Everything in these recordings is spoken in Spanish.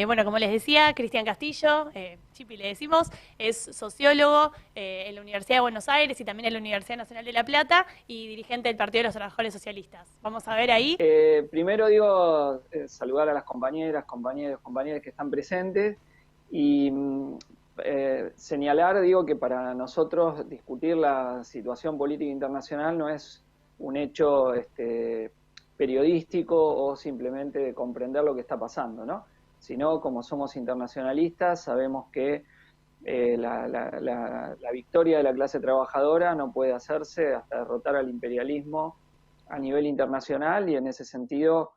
Bueno, como les decía, Cristian Castillo, Chipi le decimos, es sociólogo en la Universidad de Buenos Aires y también en la Universidad Nacional de La Plata y dirigente del Partido de los Trabajadores Socialistas. Vamos a ver ahí. Primero digo, saludar a las compañeras, compañeros, compañeras que están presentes y señalar, digo, que para nosotros discutir la situación política internacional no es un hecho periodístico o simplemente de comprender lo que está pasando, ¿no? Sino, como somos internacionalistas, sabemos que la victoria de la clase trabajadora no puede hacerse hasta derrotar al imperialismo a nivel internacional, y en ese sentido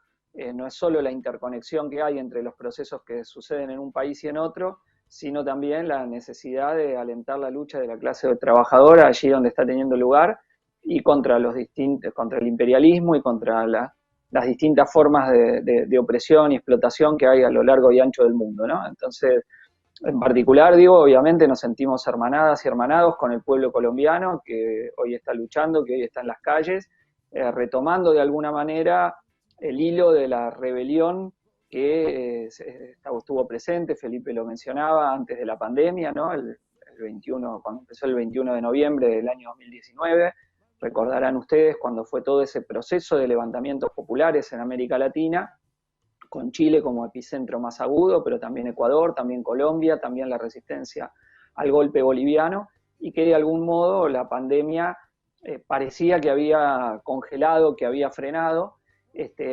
no es solo la interconexión que hay entre los procesos que suceden en un país y en otro, sino también la necesidad de alentar la lucha de la clase trabajadora allí donde está teniendo lugar, y contra contra el imperialismo y contra las distintas formas de opresión y explotación que hay a lo largo y ancho del mundo, ¿no? Entonces, en particular, digo, obviamente nos sentimos hermanadas y hermanados con el pueblo colombiano que hoy está luchando, que hoy está en las calles, retomando de alguna manera el hilo de la rebelión que estuvo presente. Felipe lo mencionaba antes de la pandemia, ¿no? El 21, cuando empezó el 21 de noviembre del año 2019, recordarán ustedes cuando fue todo ese proceso de levantamientos populares en América Latina, con Chile como epicentro más agudo, pero también Ecuador, también Colombia, también la resistencia al golpe boliviano, y que de algún modo la pandemia parecía que había congelado, que había frenado,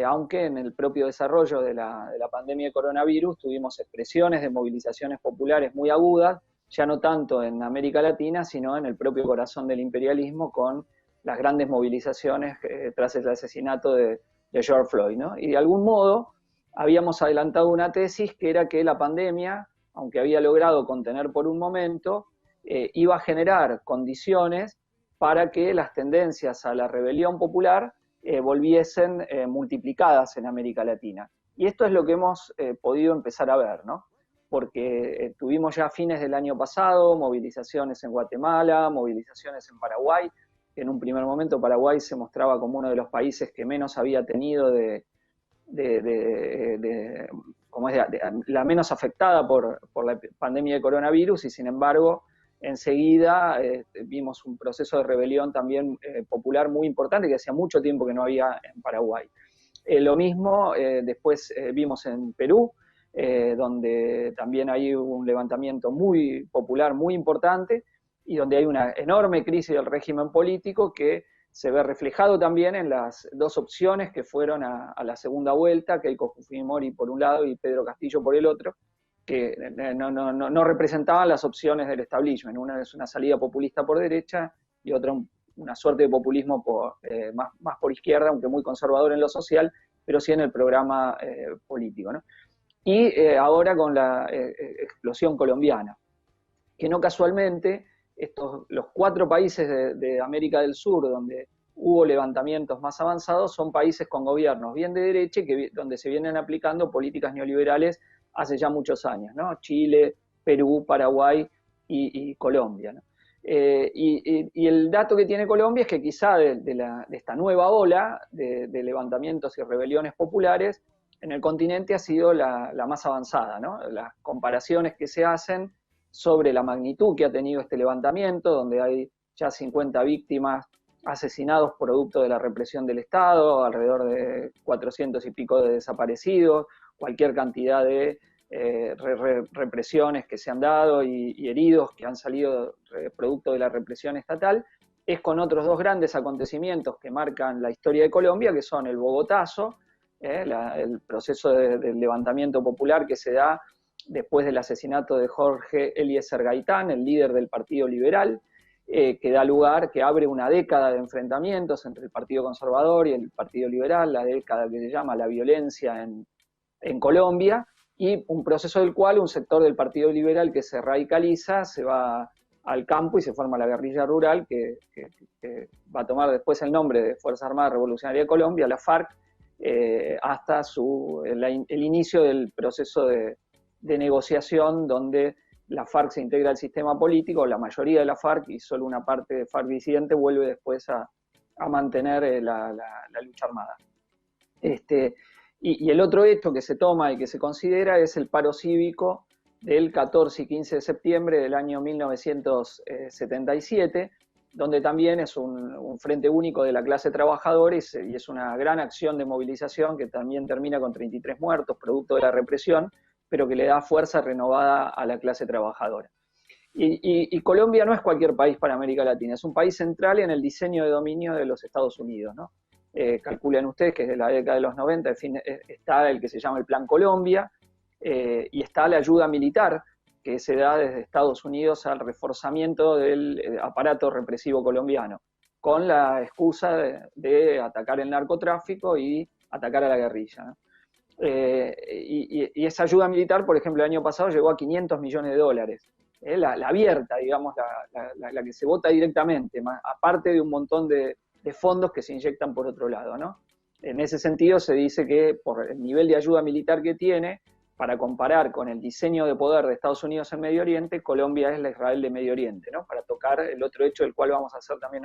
aunque en el propio desarrollo de la pandemia de coronavirus tuvimos expresiones de movilizaciones populares muy agudas, ya no tanto en América Latina, sino en el propio corazón del imperialismo, con las grandes movilizaciones tras el asesinato de George Floyd, ¿no? Y de algún modo habíamos adelantado una tesis que era que la pandemia, aunque había logrado contener por un momento, iba a generar condiciones para que las tendencias a la rebelión popular volviesen multiplicadas en América Latina. Y esto es lo que hemos podido empezar a ver, ¿no? Porque tuvimos ya a fines del año pasado movilizaciones en Guatemala, movilizaciones en Paraguay, que en un primer momento Paraguay se mostraba como uno de los países que menos había tenido como es la menos afectada por la pandemia de coronavirus, y sin embargo enseguida vimos un proceso de rebelión también popular muy importante que hacía mucho tiempo que no había en Paraguay. Lo mismo después vimos en Perú, donde también hay un levantamiento muy popular, muy importante, y donde hay una enorme crisis del régimen político que se ve reflejado también en las dos opciones que fueron a la segunda vuelta, Keiko Fujimori por un lado y Pedro Castillo por el otro, que no representaban las opciones del establishment. Una es una salida populista por derecha y otra una suerte de populismo más por izquierda, aunque muy conservador en lo social, pero sí en el programa político, ¿no? Y ahora con la explosión colombiana, que no casualmente los 4 países de América del Sur donde hubo levantamientos más avanzados son países con gobiernos bien de derecha y donde se vienen aplicando políticas neoliberales hace ya muchos años, ¿no? Chile, Perú, Paraguay y Colombia, ¿no? Y el dato que tiene Colombia es que quizá de esta nueva ola de levantamientos y rebeliones populares en el continente ha sido la más avanzada, ¿no? Las comparaciones que se hacen sobre la magnitud que ha tenido este levantamiento, donde hay ya 50 víctimas asesinados producto de la represión del Estado, alrededor de 400 y pico de desaparecidos, cualquier cantidad de represiones que se han dado y heridos que han salido producto de la represión estatal, es con otros dos grandes acontecimientos que marcan la historia de Colombia, que son el Bogotazo, el proceso del levantamiento popular que se da después del asesinato de Jorge Eliezer Gaitán, el líder del Partido Liberal, que da lugar, que abre una década de enfrentamientos entre el Partido Conservador y el Partido Liberal, la década que se llama la violencia en Colombia, y un proceso del cual un sector del Partido Liberal que se radicaliza, se va al campo y se forma la guerrilla rural que va a tomar después el nombre de Fuerza Armada Revolucionaria de Colombia, la FARC, hasta el inicio del proceso de negociación donde la FARC se integra al sistema político, la mayoría de la FARC y solo una parte de FARC disidente vuelve después a mantener la lucha armada. Y el otro hecho que se toma y que se considera es el paro cívico del 14 y 15 de septiembre del año 1977, donde también es un frente único de la clase trabajadora y es una gran acción de movilización que también termina con 33 muertos, producto de la represión, pero que le da fuerza renovada a la clase trabajadora. Y Colombia no es cualquier país para América Latina, es un país central en el diseño de dominio de los Estados Unidos, ¿no? Calculen ustedes que desde la década de los 90 está el que se llama el Plan Colombia, y está la ayuda militar que se da desde Estados Unidos al reforzamiento del aparato represivo colombiano, con la excusa de atacar el narcotráfico y atacar a la guerrilla, ¿no? Y esa ayuda militar, por ejemplo, el año pasado llegó a 500 millones de dólares. La abierta, digamos, la que se vota directamente, aparte de un montón de fondos que se inyectan por otro lado, ¿no? En ese sentido se dice que por el nivel de ayuda militar que tiene, para comparar con el diseño de poder de Estados Unidos en Medio Oriente, Colombia es la Israel de Medio Oriente, ¿no? Para tocar el otro hecho del cual vamos a hacer también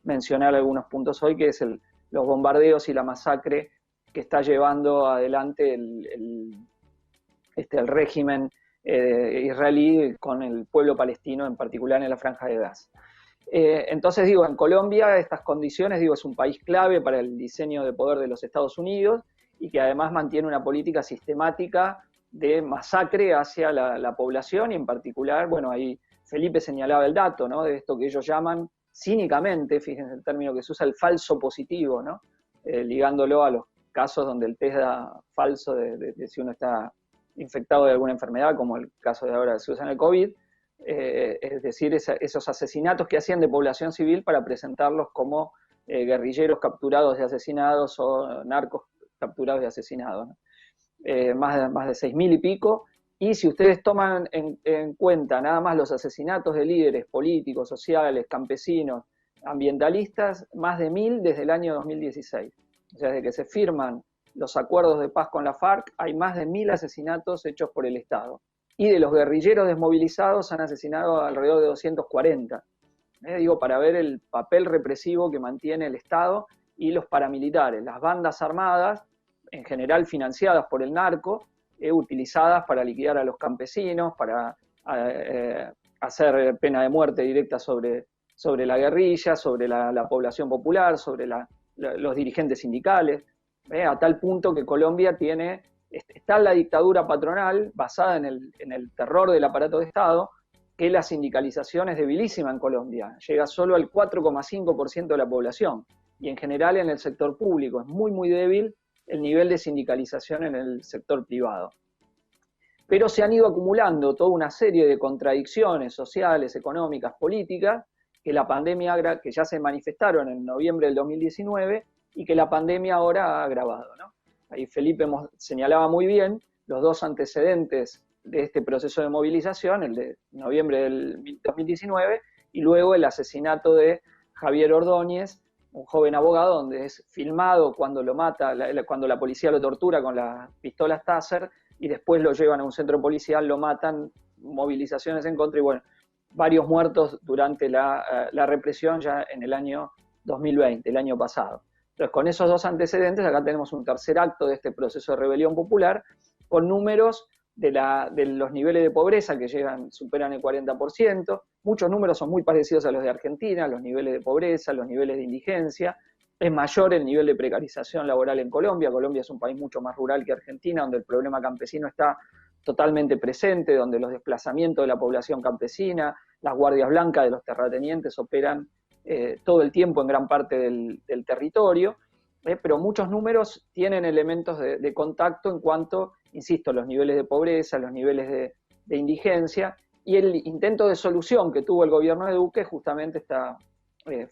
mencionar algunos puntos hoy, que es los bombardeos y la masacre que está llevando adelante el régimen israelí con el pueblo palestino, en particular en la Franja de Gaza. Entonces, digo, en Colombia estas condiciones, digo, es un país clave para el diseño de poder de los Estados Unidos y que además mantiene una política sistemática de masacre hacia la población y en particular, bueno, ahí Felipe señalaba el dato, ¿no? De esto que ellos llaman cínicamente, fíjense el término que se usa, el falso positivo, ¿no? Ligándolo a los casos donde el test da falso de si uno está infectado de alguna enfermedad, como el caso de ahora que se usa en el COVID, es decir, esos asesinatos que hacían de población civil para presentarlos como guerrilleros capturados y asesinados o narcos capturados y asesinados, ¿no? Más de 6.000 y pico, y si ustedes toman en cuenta nada más los asesinatos de líderes políticos, sociales, campesinos, ambientalistas, más de 1.000 desde el año 2016. O sea, desde que se firman los acuerdos de paz con la FARC, hay más de 1.000 asesinatos hechos por el Estado. Y de los guerrilleros desmovilizados han asesinado alrededor de 240. Digo, para ver el papel represivo que mantiene el Estado y los paramilitares, las bandas armadas, en general financiadas por el narco, utilizadas para liquidar a los campesinos, para hacer pena de muerte directa sobre la guerrilla, sobre la población popular, sobre los dirigentes sindicales, a tal punto que Colombia está en la dictadura patronal basada en el terror del aparato de Estado, que la sindicalización es debilísima en Colombia, llega solo al 4,5% de la población, y en general en el sector público es muy, muy débil el nivel de sindicalización en el sector privado. Pero se han ido acumulando toda una serie de contradicciones sociales, económicas, políticas, que la pandemia, que ya se manifestaron en noviembre del 2019 y que la pandemia ahora ha agravado, ¿no? Ahí Felipe señalaba muy bien los dos antecedentes de este proceso de movilización, el de noviembre del 2019 y luego el asesinato de Javier Ordóñez, un joven abogado, donde es filmado cuando lo mata, cuando la policía lo tortura con las pistolas Taser y después lo llevan a un centro policial, lo matan, movilizaciones en contra y bueno, varios muertos durante la represión ya en el año 2020, el año pasado. Entonces, con esos dos antecedentes, acá tenemos un tercer acto de este proceso de rebelión popular, con números de los niveles de pobreza que superan el 40%, muchos números son muy parecidos a los de Argentina, los niveles de pobreza, los niveles de indigencia, es mayor el nivel de precarización laboral en Colombia. Colombia es un país mucho más rural que Argentina, donde el problema campesino está totalmente presente, donde los desplazamientos de la población campesina, las guardias blancas de los terratenientes operan todo el tiempo en gran parte del territorio, pero muchos números tienen elementos de contacto en cuanto, insisto, los niveles de pobreza, los niveles de indigencia, y el intento de solución que tuvo el gobierno de Duque, justamente esta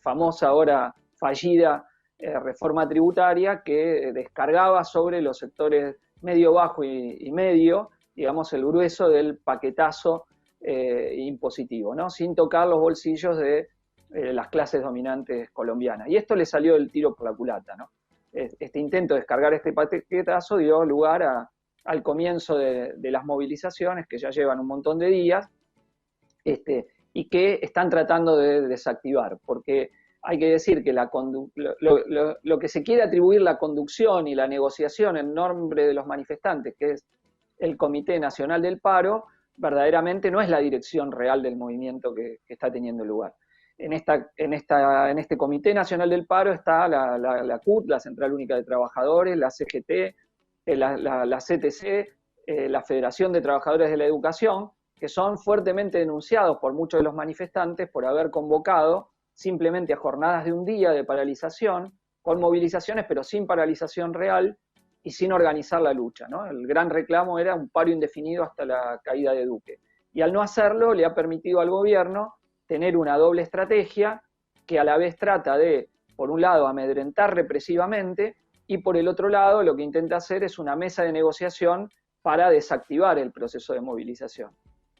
famosa ahora fallida reforma tributaria que descargaba sobre los sectores medio, bajo y medio, digamos, el grueso del paquetazo impositivo, ¿no? Sin tocar los bolsillos de las clases dominantes colombianas. Y esto le salió el tiro por la culata, ¿no? Este intento de descargar este paquetazo dio lugar al comienzo de las movilizaciones, que ya llevan un montón de días, y que están tratando de desactivar, porque hay que decir que lo que se quiere atribuir la conducción y la negociación en nombre de los manifestantes, que es el Comité Nacional del Paro, verdaderamente no es la dirección real del movimiento que está teniendo lugar. En este Comité Nacional del Paro está la CUT, la Central Única de Trabajadores, la CGT, la CTC, la Federación de Trabajadores de la Educación, que son fuertemente denunciados por muchos de los manifestantes por haber convocado simplemente a jornadas de un día de paralización, con movilizaciones pero sin paralización real y sin organizar la lucha, ¿no? El gran reclamo era un paro indefinido hasta la caída de Duque. Y al no hacerlo le ha permitido al gobierno tener una doble estrategia que a la vez trata de, por un lado, amedrentar represivamente y por el otro lado lo que intenta hacer es una mesa de negociación para desactivar el proceso de movilización.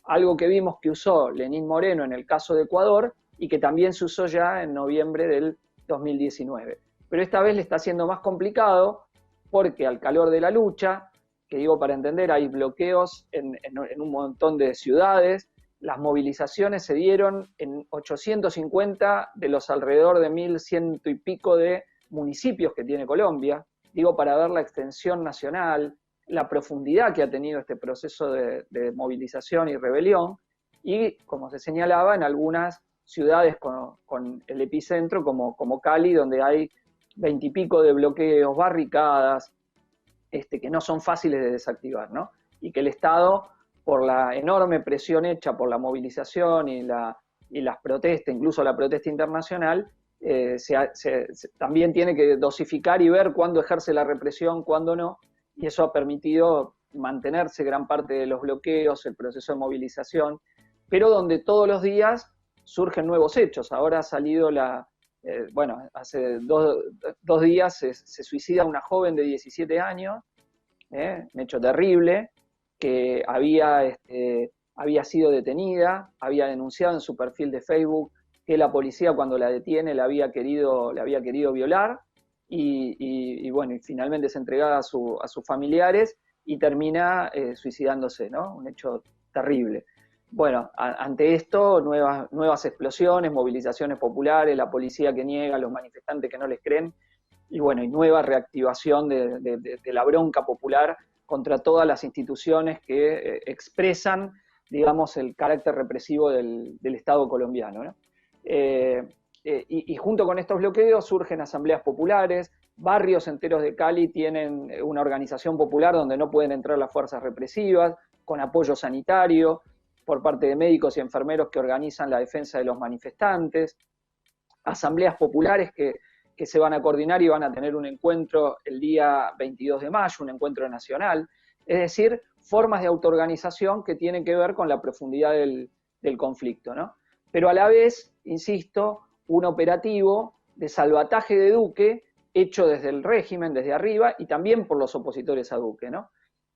Algo que vimos que usó Lenín Moreno en el caso de Ecuador y que también se usó ya en noviembre del 2019. Pero esta vez le está siendo más complicado porque al calor de la lucha, que digo para entender, hay bloqueos en un montón de ciudades, las movilizaciones se dieron en 850 de los alrededor de 1.100 y pico de municipios que tiene Colombia, digo para ver la extensión nacional, la profundidad que ha tenido este proceso de movilización y rebelión, y como se señalaba, en algunas ciudades con el epicentro como Cali, donde hay 20 y pico de bloqueos, barricadas, que no son fáciles de desactivar, ¿no? Y que el Estado, por la enorme presión hecha por la movilización y las protestas, incluso la protesta internacional, también tiene que dosificar y ver cuándo ejerce la represión, cuándo no, y eso ha permitido mantenerse gran parte de los bloqueos, el proceso de movilización, pero donde todos los días surgen nuevos hechos. Ahora ha salido hace dos días se suicida una joven de 17 años, un hecho terrible, que había sido detenida, había denunciado en su perfil de Facebook que la policía cuando la detiene le había querido violar, y finalmente es entregada a sus familiares y termina suicidándose, ¿no? Un hecho terrible. Bueno, ante esto, nuevas explosiones, movilizaciones populares, la policía que niega, los manifestantes que no les creen, y nueva reactivación de la bronca popular contra todas las instituciones que expresan, digamos, el carácter represivo del Estado colombiano, ¿no? Y junto con estos bloqueos surgen asambleas populares, barrios enteros de Cali tienen una organización popular donde no pueden entrar las fuerzas represivas, con apoyo sanitario por parte de médicos y enfermeros que organizan la defensa de los manifestantes, asambleas populares que se van a coordinar y van a tener un encuentro el día 22 de mayo, un encuentro nacional, es decir, formas de autoorganización que tienen que ver con la profundidad del conflicto, ¿no? Pero a la vez, insisto, un operativo de salvataje de Duque hecho desde el régimen, desde arriba, y también por los opositores a Duque, ¿no?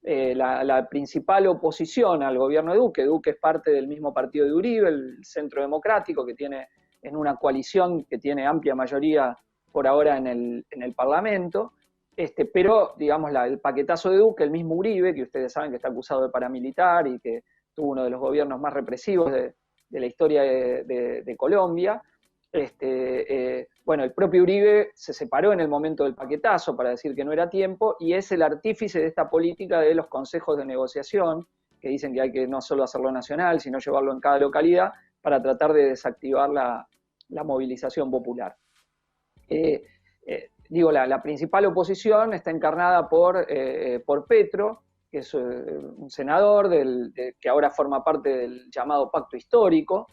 La principal oposición al gobierno de Duque es parte del mismo partido de Uribe, el Centro Democrático, que tiene en una coalición que tiene amplia mayoría por ahora en el Parlamento, pero digamos el paquetazo de Duque, el mismo Uribe, que ustedes saben que está acusado de paramilitar y que tuvo uno de los gobiernos más represivos de la historia de Colombia, el propio Uribe se separó en el momento del paquetazo para decir que no era tiempo, y es el artífice de esta política de los consejos de negociación, que dicen que hay que no solo hacerlo nacional, sino llevarlo en cada localidad para tratar de desactivar la movilización popular. La principal oposición está encarnada por Petro, que es un senador que ahora forma parte del llamado Pacto Histórico,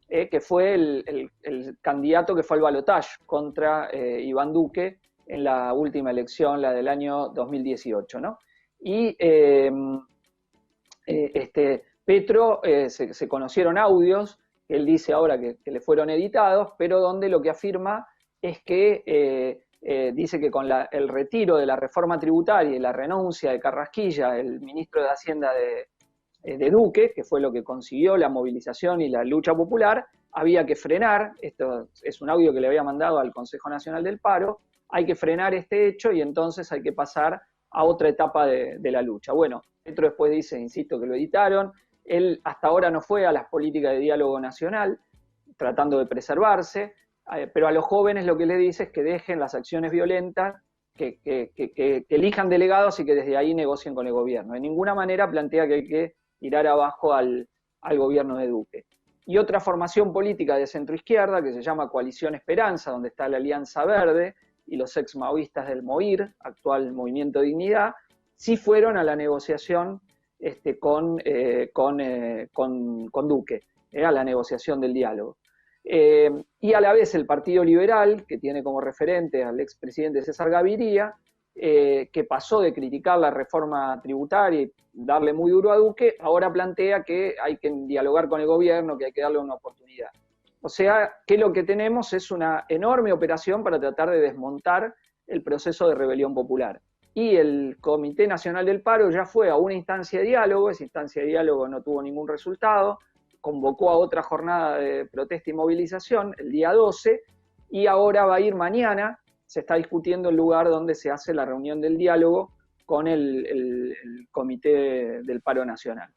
que fue el candidato que fue al balotaje contra Iván Duque en la última elección, la del año 2018, ¿no? Y Petro, se conocieron audios, que él dice ahora que le fueron editados, pero donde lo que afirma es que dice que con el retiro de la reforma tributaria y la renuncia de Carrasquilla, el ministro de Hacienda de Duque, que fue lo que consiguió la movilización y la lucha popular, había que frenar, esto es un audio que le había mandado al Consejo Nacional del Paro, hay que frenar este hecho y entonces hay que pasar a otra etapa de la lucha. Bueno, Petro después dice, insisto, que lo editaron, él hasta ahora no fue a las políticas de diálogo nacional, tratando de preservarse, pero a los jóvenes lo que le dice es que dejen las acciones violentas, que elijan delegados y que desde ahí negocien con el gobierno. De ninguna manera plantea que hay que tirar abajo al gobierno de Duque. Y otra formación política de centroizquierda que se llama Coalición Esperanza, donde está la Alianza Verde y los ex maoístas del MOIR, actual Movimiento Dignidad, sí fueron a la negociación con Duque, a la negociación del diálogo. Y a la vez el Partido Liberal, que tiene como referente al expresidente César Gaviria, que pasó de criticar la reforma tributaria y darle muy duro a Duque, ahora plantea que hay que dialogar con el gobierno, que hay que darle una oportunidad. O sea, que lo que tenemos es una enorme operación para tratar de desmontar el proceso de rebelión popular. Y el Comité Nacional del Paro ya fue a una instancia de diálogo, esa instancia de diálogo no tuvo ningún resultado, convocó a otra jornada de protesta y movilización el día 12, y ahora va a ir mañana. Se está discutiendo el lugar donde se hace la reunión del diálogo con el Comité del Paro Nacional.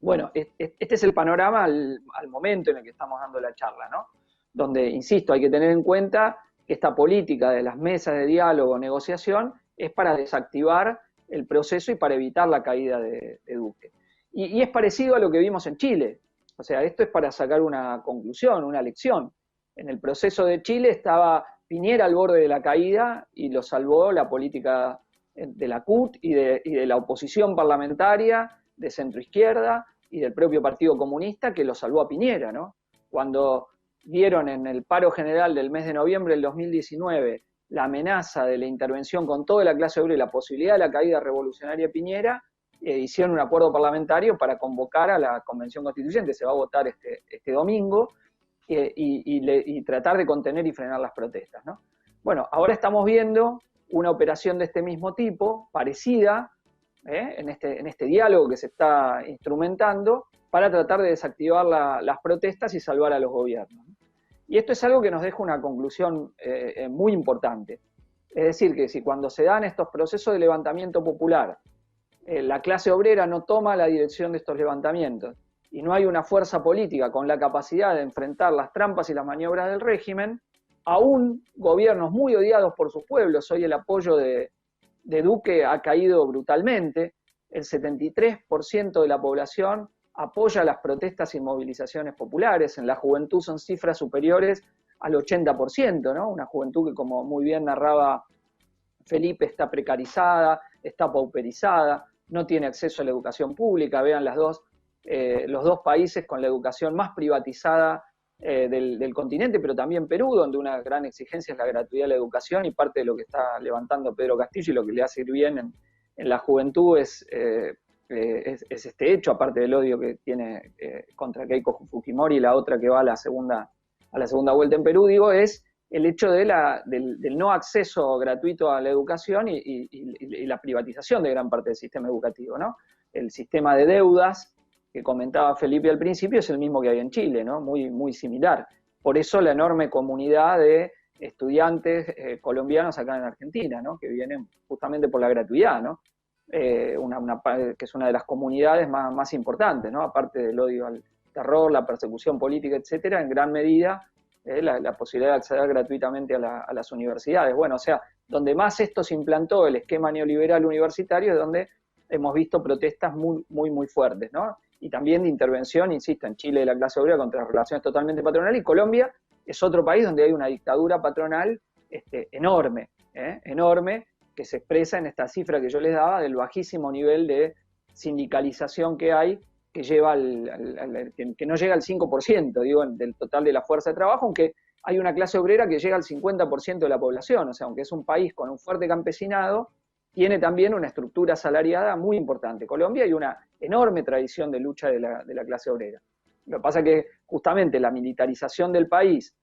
Bueno, este es el panorama al momento en el que estamos dando la charla, ¿no? Donde, insisto, hay que tener en cuenta que esta política de las mesas de diálogo, negociación, es para desactivar el proceso y para evitar la caída de Duque. Y es parecido a lo que vimos en Chile. O sea, esto es para sacar una conclusión, una lección. En el proceso de Chile estaba Piñera al borde de la caída y lo salvó la política de la CUT y de la oposición parlamentaria, de centroizquierda y del propio Partido Comunista, que lo salvó a Piñera, ¿no? Cuando vieron en el paro general del mes de noviembre del 2019 la amenaza de la intervención con toda la clase obrera y la posibilidad de la caída revolucionaria de Piñera, hicieron un acuerdo parlamentario para convocar a la Convención Constituyente. Se va a votar este domingo, y tratar de contener y frenar las protestas, ¿no? Bueno, ahora estamos viendo una operación de este mismo tipo, parecida, en este diálogo que se está instrumentando, para tratar de desactivar las protestas y salvar a los gobiernos. Y esto es algo que nos deja una conclusión muy importante. Es decir, que si cuando se dan estos procesos de levantamiento popular, la clase obrera no toma la dirección de estos levantamientos, y no hay una fuerza política con la capacidad de enfrentar las trampas y las maniobras del régimen, aún gobiernos muy odiados por sus pueblos, hoy el apoyo de Duque ha caído brutalmente, el 73% de la población apoya las protestas y movilizaciones populares, en la juventud son cifras superiores al 80%, ¿no? Una juventud que, como muy bien narraba Felipe, está precarizada, está pauperizada, no tiene acceso a la educación pública. Vean los dos países con la educación más privatizada del continente, pero también Perú, donde una gran exigencia es la gratuidad de la educación, y parte de lo que está levantando Pedro Castillo y lo que le hace ir bien en la juventud es este hecho, aparte del odio que tiene contra Keiko Fujimori, y la otra que va a la segunda vuelta en Perú, digo, es el hecho del no acceso gratuito a la educación y la privatización de gran parte del sistema educativo, ¿no? El sistema de deudas que comentaba Felipe al principio es el mismo que hay en Chile, ¿no? Muy, muy similar. Por eso la enorme comunidad de estudiantes colombianos acá en Argentina, ¿no? Que vienen justamente por la gratuidad, ¿no? Que es una de las comunidades más importantes, ¿no? Aparte del odio al terror, la persecución política, etcétera, en gran medida la posibilidad de acceder gratuitamente a las universidades. Bueno, o sea, donde más esto se implantó el esquema neoliberal universitario es donde hemos visto protestas muy, muy, muy fuertes, ¿no? Y también de intervención, insisto, en Chile de la clase obrera contra las relaciones totalmente patronales, y Colombia es otro país donde hay una dictadura patronal enorme, enorme, que se expresa en esta cifra que yo les daba del bajísimo nivel de sindicalización que hay, que lleva que no llega al 5%, digo, del total de la fuerza de trabajo, aunque hay una clase obrera que llega al 50% de la población. O sea, aunque es un país con un fuerte campesinado, tiene también una estructura asalariada muy importante. Colombia hay una enorme tradición de lucha de la clase obrera. Lo que pasa es que justamente la militarización del país,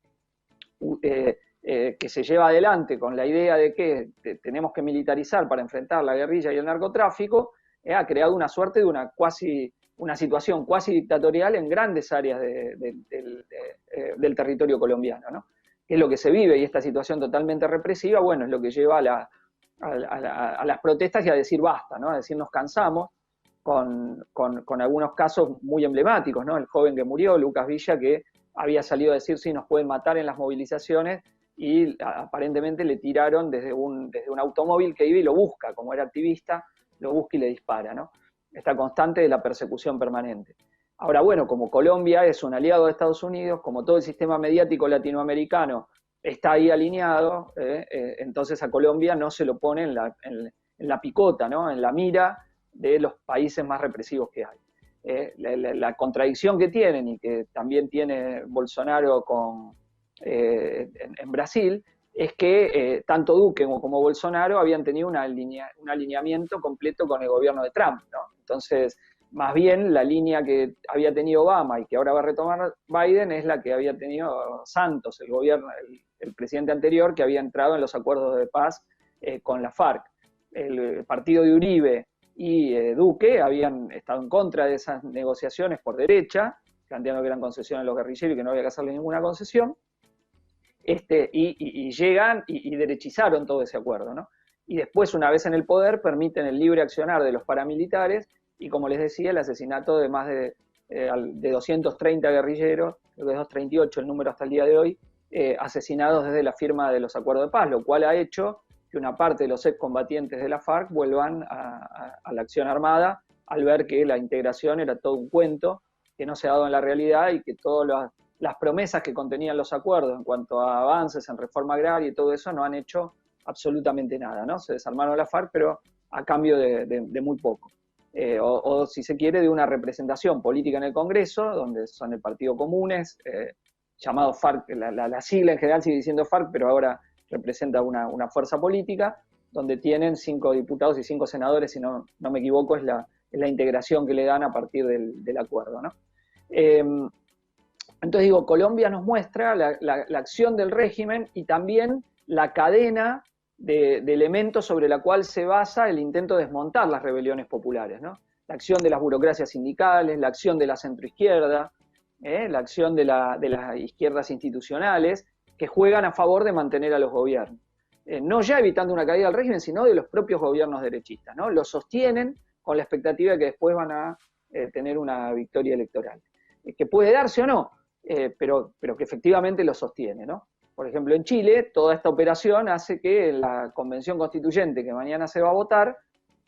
que se lleva adelante con la idea de que tenemos que militarizar para enfrentar la guerrilla y el narcotráfico, ha creado una suerte de una situación cuasi dictatorial en grandes áreas del territorio colombiano, ¿no? Es lo que se vive, y esta situación totalmente represiva, bueno, es lo que lleva a las protestas y a decir basta, ¿no? A decir nos cansamos, con algunos casos muy emblemáticos, ¿no? El joven que murió, Lucas Villa, que había salido a decir sí, nos pueden matar en las movilizaciones, y aparentemente le tiraron desde un automóvil que iba y lo busca, como era activista, lo busca y le dispara, ¿no? Esta constante de la persecución permanente. Ahora, bueno, como Colombia es un aliado de Estados Unidos, como todo el sistema mediático latinoamericano está ahí alineado, entonces a Colombia no se lo pone en la picota, ¿no? En la mira de los países más represivos que hay. La contradicción que tienen, y que también tiene Bolsonaro en Brasil, es que tanto Duque como Bolsonaro habían tenido un alineamiento completo con el gobierno de Trump, ¿no? Entonces, más bien la línea que había tenido Obama y que ahora va a retomar Biden es la que había tenido Santos, el presidente anterior, que había entrado en los acuerdos de paz con la FARC. El partido de Uribe y Duque habían estado en contra de esas negociaciones por derecha, planteando que eran concesiones a los guerrilleros y que no había que hacerle ninguna concesión, y llegan y derechizaron todo ese acuerdo, ¿no? Y después, una vez en el poder, permiten el libre accionar de los paramilitares y, como les decía, el asesinato de más de 230 guerrilleros, creo que 238 el número hasta el día de hoy, asesinados desde la firma de los acuerdos de paz, lo cual ha hecho que una parte de los excombatientes de la FARC vuelvan a la acción armada, al ver que la integración era todo un cuento que no se ha dado en la realidad, y que todas las promesas que contenían los acuerdos en cuanto a avances en reforma agraria y todo eso no han hecho absolutamente nada, ¿no? Se desarmaron la FARC, pero a cambio de muy poco. O si se quiere, de una representación política en el Congreso, donde son el Partido Comunes, llamado FARC, la sigla en general sigue diciendo FARC, pero ahora representa una fuerza política, donde tienen 5 diputados y 5 senadores, si no me equivoco, es la integración que le dan a partir del acuerdo, ¿no? Entonces digo, Colombia nos muestra la acción del régimen y también la cadena de elementos sobre la cual se basa el intento de desmontar las rebeliones populares, ¿no? La acción de las burocracias sindicales, la acción de la centroizquierda, la acción de las izquierdas institucionales, que juegan a favor de mantener a los gobiernos. No ya evitando una caída del régimen, sino de los propios gobiernos derechistas, ¿no? Los sostienen con la expectativa de que después van a tener una victoria electoral. Que puede darse o no, pero que efectivamente lo sostiene, ¿no? Por ejemplo, en Chile, toda esta operación hace que en la convención constituyente que mañana se va a votar,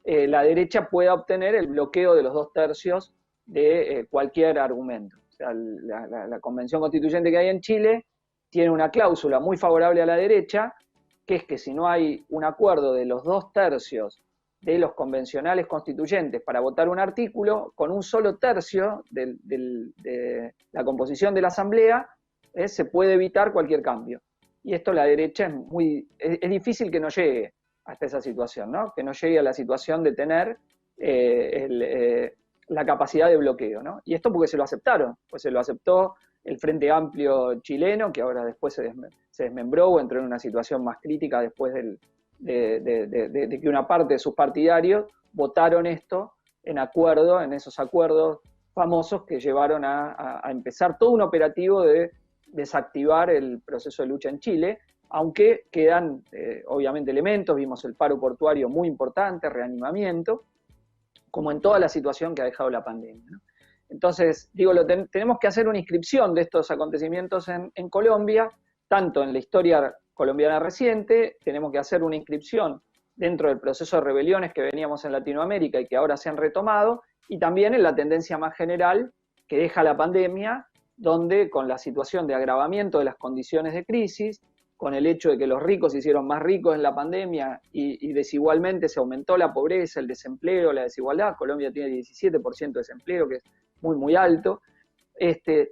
la derecha pueda obtener el bloqueo de los 2/3 de cualquier argumento. O sea, la convención constituyente que hay en Chile tiene una cláusula muy favorable a la derecha, que es que si no hay un acuerdo de los 2/3 de los convencionales constituyentes para votar un artículo, con un solo tercio de la composición de la Asamblea, se puede evitar cualquier cambio. Y esto la derecha es difícil que no llegue hasta esa situación, ¿no? Que no llegue a la situación de tener la capacidad de bloqueo, ¿no? Y esto porque se lo aceptaron, pues se lo aceptó el Frente Amplio chileno, que ahora después se desmembró o entró en una situación más crítica después de que una parte de sus partidarios votaron esto en esos acuerdos famosos que llevaron a empezar todo un operativo de desactivar el proceso de lucha en Chile, aunque quedan obviamente elementos, vimos el paro portuario muy importante, reanimamiento, como en toda la situación que ha dejado la pandemia, ¿no? Entonces, digo, tenemos que hacer una inscripción de estos acontecimientos en Colombia, tanto en la historia colombiana reciente, tenemos que hacer una inscripción dentro del proceso de rebeliones que veníamos en Latinoamérica y que ahora se han retomado, y también en la tendencia más general que deja la pandemia, donde con la situación de agravamiento de las condiciones de crisis, con el hecho de que los ricos se hicieron más ricos en la pandemia y desigualmente se aumentó la pobreza, el desempleo, la desigualdad, Colombia tiene 17% de desempleo, que es muy, muy alto,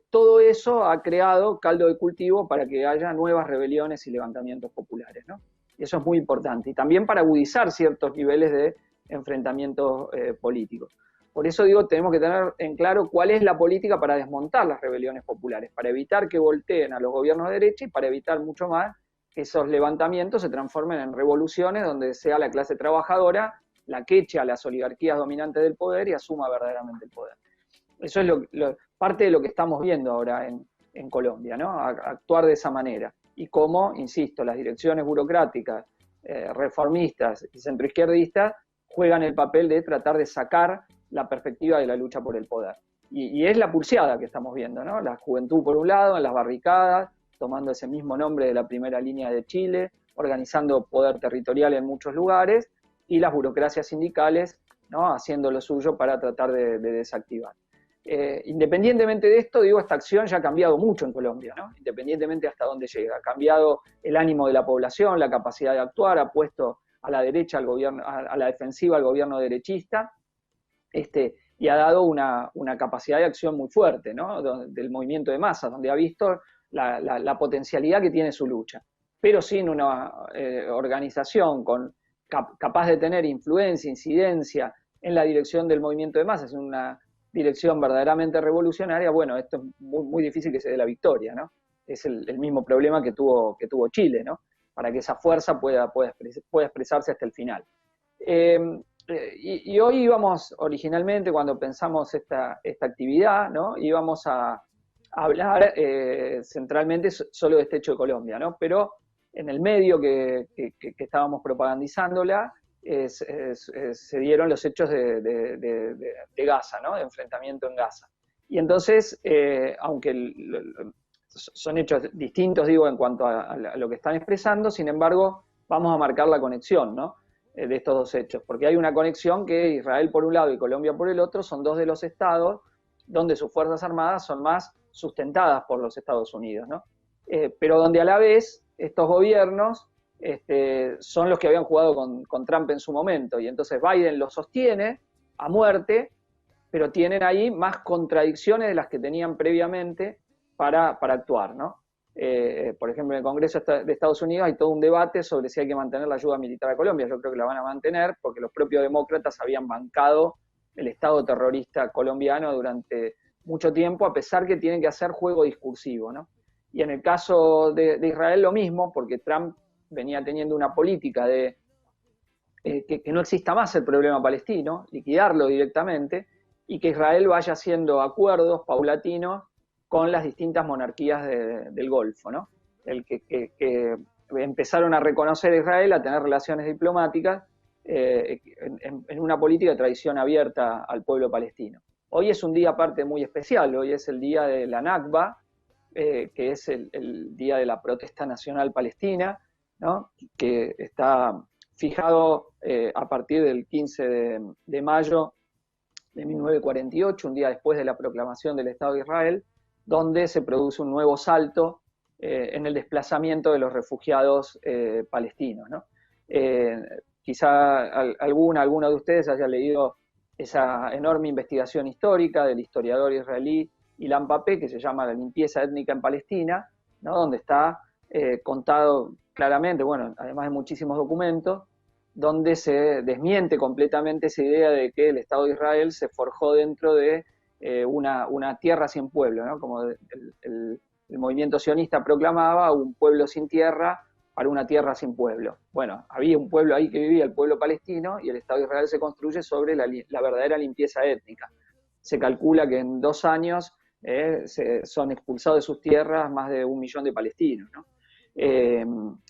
todo eso ha creado caldo de cultivo para que haya nuevas rebeliones y levantamientos populares, ¿no? Y eso es muy importante. Y también para agudizar ciertos niveles de enfrentamientos políticos. Por eso digo, tenemos que tener en claro cuál es la política para desmontar las rebeliones populares, para evitar que volteen a los gobiernos de derecha y para evitar mucho más que esos levantamientos se transformen en revoluciones donde sea la clase trabajadora la que eche a las oligarquías dominantes del poder y asuma verdaderamente el poder. Eso es parte de lo que estamos viendo ahora en Colombia, ¿no? Actuar de esa manera. Y cómo, insisto, las direcciones burocráticas, reformistas y centroizquierdistas juegan el papel de tratar de sacar la perspectiva de la lucha por el poder. Y es la pulseada que estamos viendo, ¿no? La juventud por un lado, en las barricadas, tomando ese mismo nombre de la primera línea de Chile, organizando poder territorial en muchos lugares, y las burocracias sindicales, ¿no? Haciendo lo suyo para tratar de desactivar. Independientemente de esto, digo, esta acción ya ha cambiado mucho en Colombia, ¿no? Independientemente hasta dónde llega. Ha cambiado el ánimo de la población, la capacidad de actuar, ha puesto a la derecha al gobierno, a la defensiva al gobierno derechista, y ha dado una capacidad de acción muy fuerte, ¿no? Del movimiento de masas, donde ha visto la potencialidad que tiene su lucha. Pero sin una organización capaz de tener influencia, incidencia en la dirección del movimiento de masas, en una dirección verdaderamente revolucionaria, bueno, esto es muy, muy difícil que se dé la victoria, ¿no? Es el mismo problema que tuvo Chile, ¿no? Para que esa fuerza pueda expresarse hasta el final. Y hoy íbamos, originalmente, cuando pensamos esta actividad, ¿no? Íbamos a hablar centralmente solo de este hecho de Colombia, ¿no? Pero en el medio que estábamos propagandizándola, se dieron los hechos de Gaza, ¿no? De enfrentamiento en Gaza. Y entonces, aunque son hechos distintos, digo, en cuanto a lo que están expresando, sin embargo, vamos a marcar la conexión, ¿no? De estos dos hechos, porque hay una conexión que Israel por un lado y Colombia por el otro son dos de los estados donde sus fuerzas armadas son más sustentadas por los Estados Unidos, ¿no? Pero donde a la vez estos gobiernos son los que habían jugado con Trump en su momento, y entonces Biden los sostiene a muerte, pero tienen ahí más contradicciones de las que tenían previamente para actuar, ¿no? Por ejemplo, en el Congreso de Estados Unidos hay todo un debate sobre si hay que mantener la ayuda militar a Colombia. Yo creo que la van a mantener porque los propios demócratas habían bancado el Estado terrorista colombiano durante mucho tiempo, a pesar que tienen que hacer juego discursivo, ¿no? Y en el caso de Israel lo mismo, porque Trump venía teniendo una política de que no exista más el problema palestino, liquidarlo directamente, y que Israel vaya haciendo acuerdos paulatinos con las distintas monarquías del Golfo, ¿no? Que empezaron a reconocer a Israel, a tener relaciones diplomáticas en una política de traición abierta al pueblo palestino. Hoy es un día aparte muy especial, hoy es el día de la Nakba, que es el día de la protesta nacional palestina, ¿no? Que está fijado a partir del 15 de mayo de 1948, un día después de la proclamación del Estado de Israel, donde se produce un nuevo salto en el desplazamiento de los refugiados palestinos, ¿no? Quizá alguno de ustedes haya leído esa enorme investigación histórica del historiador israelí Ilan Pappé, que se llama La limpieza étnica en Palestina, ¿no? Donde está contado claramente, bueno, además de muchísimos documentos, donde se desmiente completamente esa idea de que el Estado de Israel se forjó dentro de una tierra sin pueblo, ¿no? Como el movimiento sionista proclamaba, un pueblo sin tierra para una tierra sin pueblo. Bueno, había un pueblo ahí que vivía, el pueblo palestino, y el Estado de Israel se construye sobre la verdadera limpieza étnica. Se calcula que en 2 años son expulsados de sus tierras más de 1 millón de palestinos, ¿no?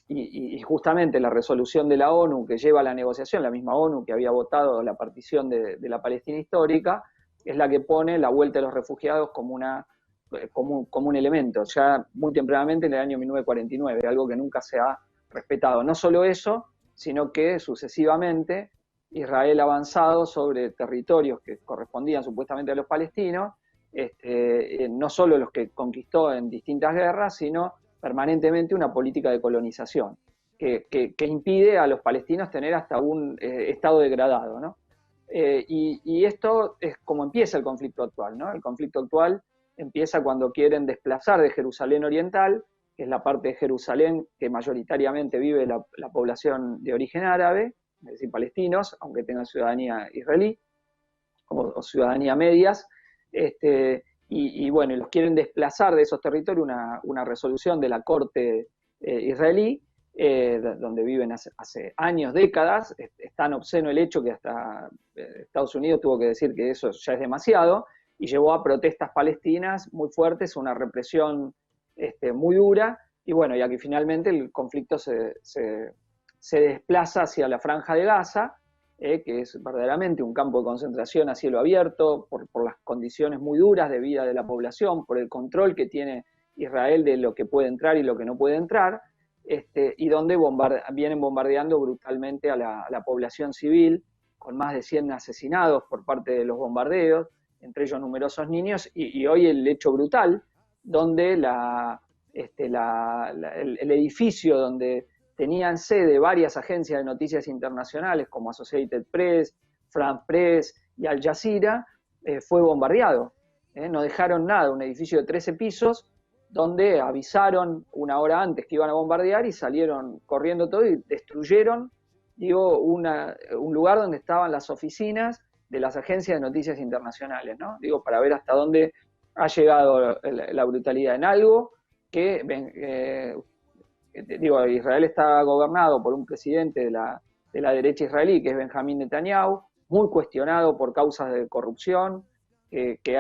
Y justamente la resolución de la ONU que lleva a la negociación, la misma ONU que había votado la partición de la Palestina histórica, es la que pone la vuelta de los refugiados como un elemento, ya muy tempranamente en el año 1949, algo que nunca se ha respetado. No solo eso, sino que sucesivamente Israel ha avanzado sobre territorios que correspondían supuestamente a los palestinos, no solo los que conquistó en distintas guerras, sino permanentemente una política de colonización que impide a los palestinos tener hasta un estado degradado, ¿no? Y esto es como empieza el conflicto actual, ¿no? El conflicto actual empieza cuando quieren desplazar de Jerusalén Oriental, que es la parte de Jerusalén que mayoritariamente vive la población de origen árabe, es decir, palestinos, aunque tengan ciudadanía israelí o ciudadanía medias, y bueno, los quieren desplazar de esos territorios, una resolución de la Corte israelí, donde viven hace años, décadas. Es tan obsceno el hecho que hasta Estados Unidos tuvo que decir que eso ya es demasiado, y llevó a protestas palestinas muy fuertes, una represión muy dura, y bueno, ya que finalmente el conflicto se desplaza hacia la Franja de Gaza, que es verdaderamente un campo de concentración a cielo abierto, por las condiciones muy duras de vida de la población, por el control que tiene Israel de lo que puede entrar y lo que no puede entrar, y donde vienen bombardeando brutalmente a la población civil, con más de 100 asesinados por parte de los bombardeos, entre ellos numerosos niños, y hoy el hecho brutal, donde el edificio donde tenían sede varias agencias de noticias internacionales como Associated Press, France Press y Al Jazeera, fue bombardeado. No dejaron nada, un edificio de 13 pisos, donde avisaron una hora antes que iban a bombardear y salieron corriendo todo y destruyeron, un lugar donde estaban las oficinas de las agencias de noticias internacionales, ¿no? Para ver hasta dónde ha llegado la brutalidad en algo que, Israel está gobernado por un presidente de la derecha israelí, que es Benjamín Netanyahu, muy cuestionado por causas de corrupción, que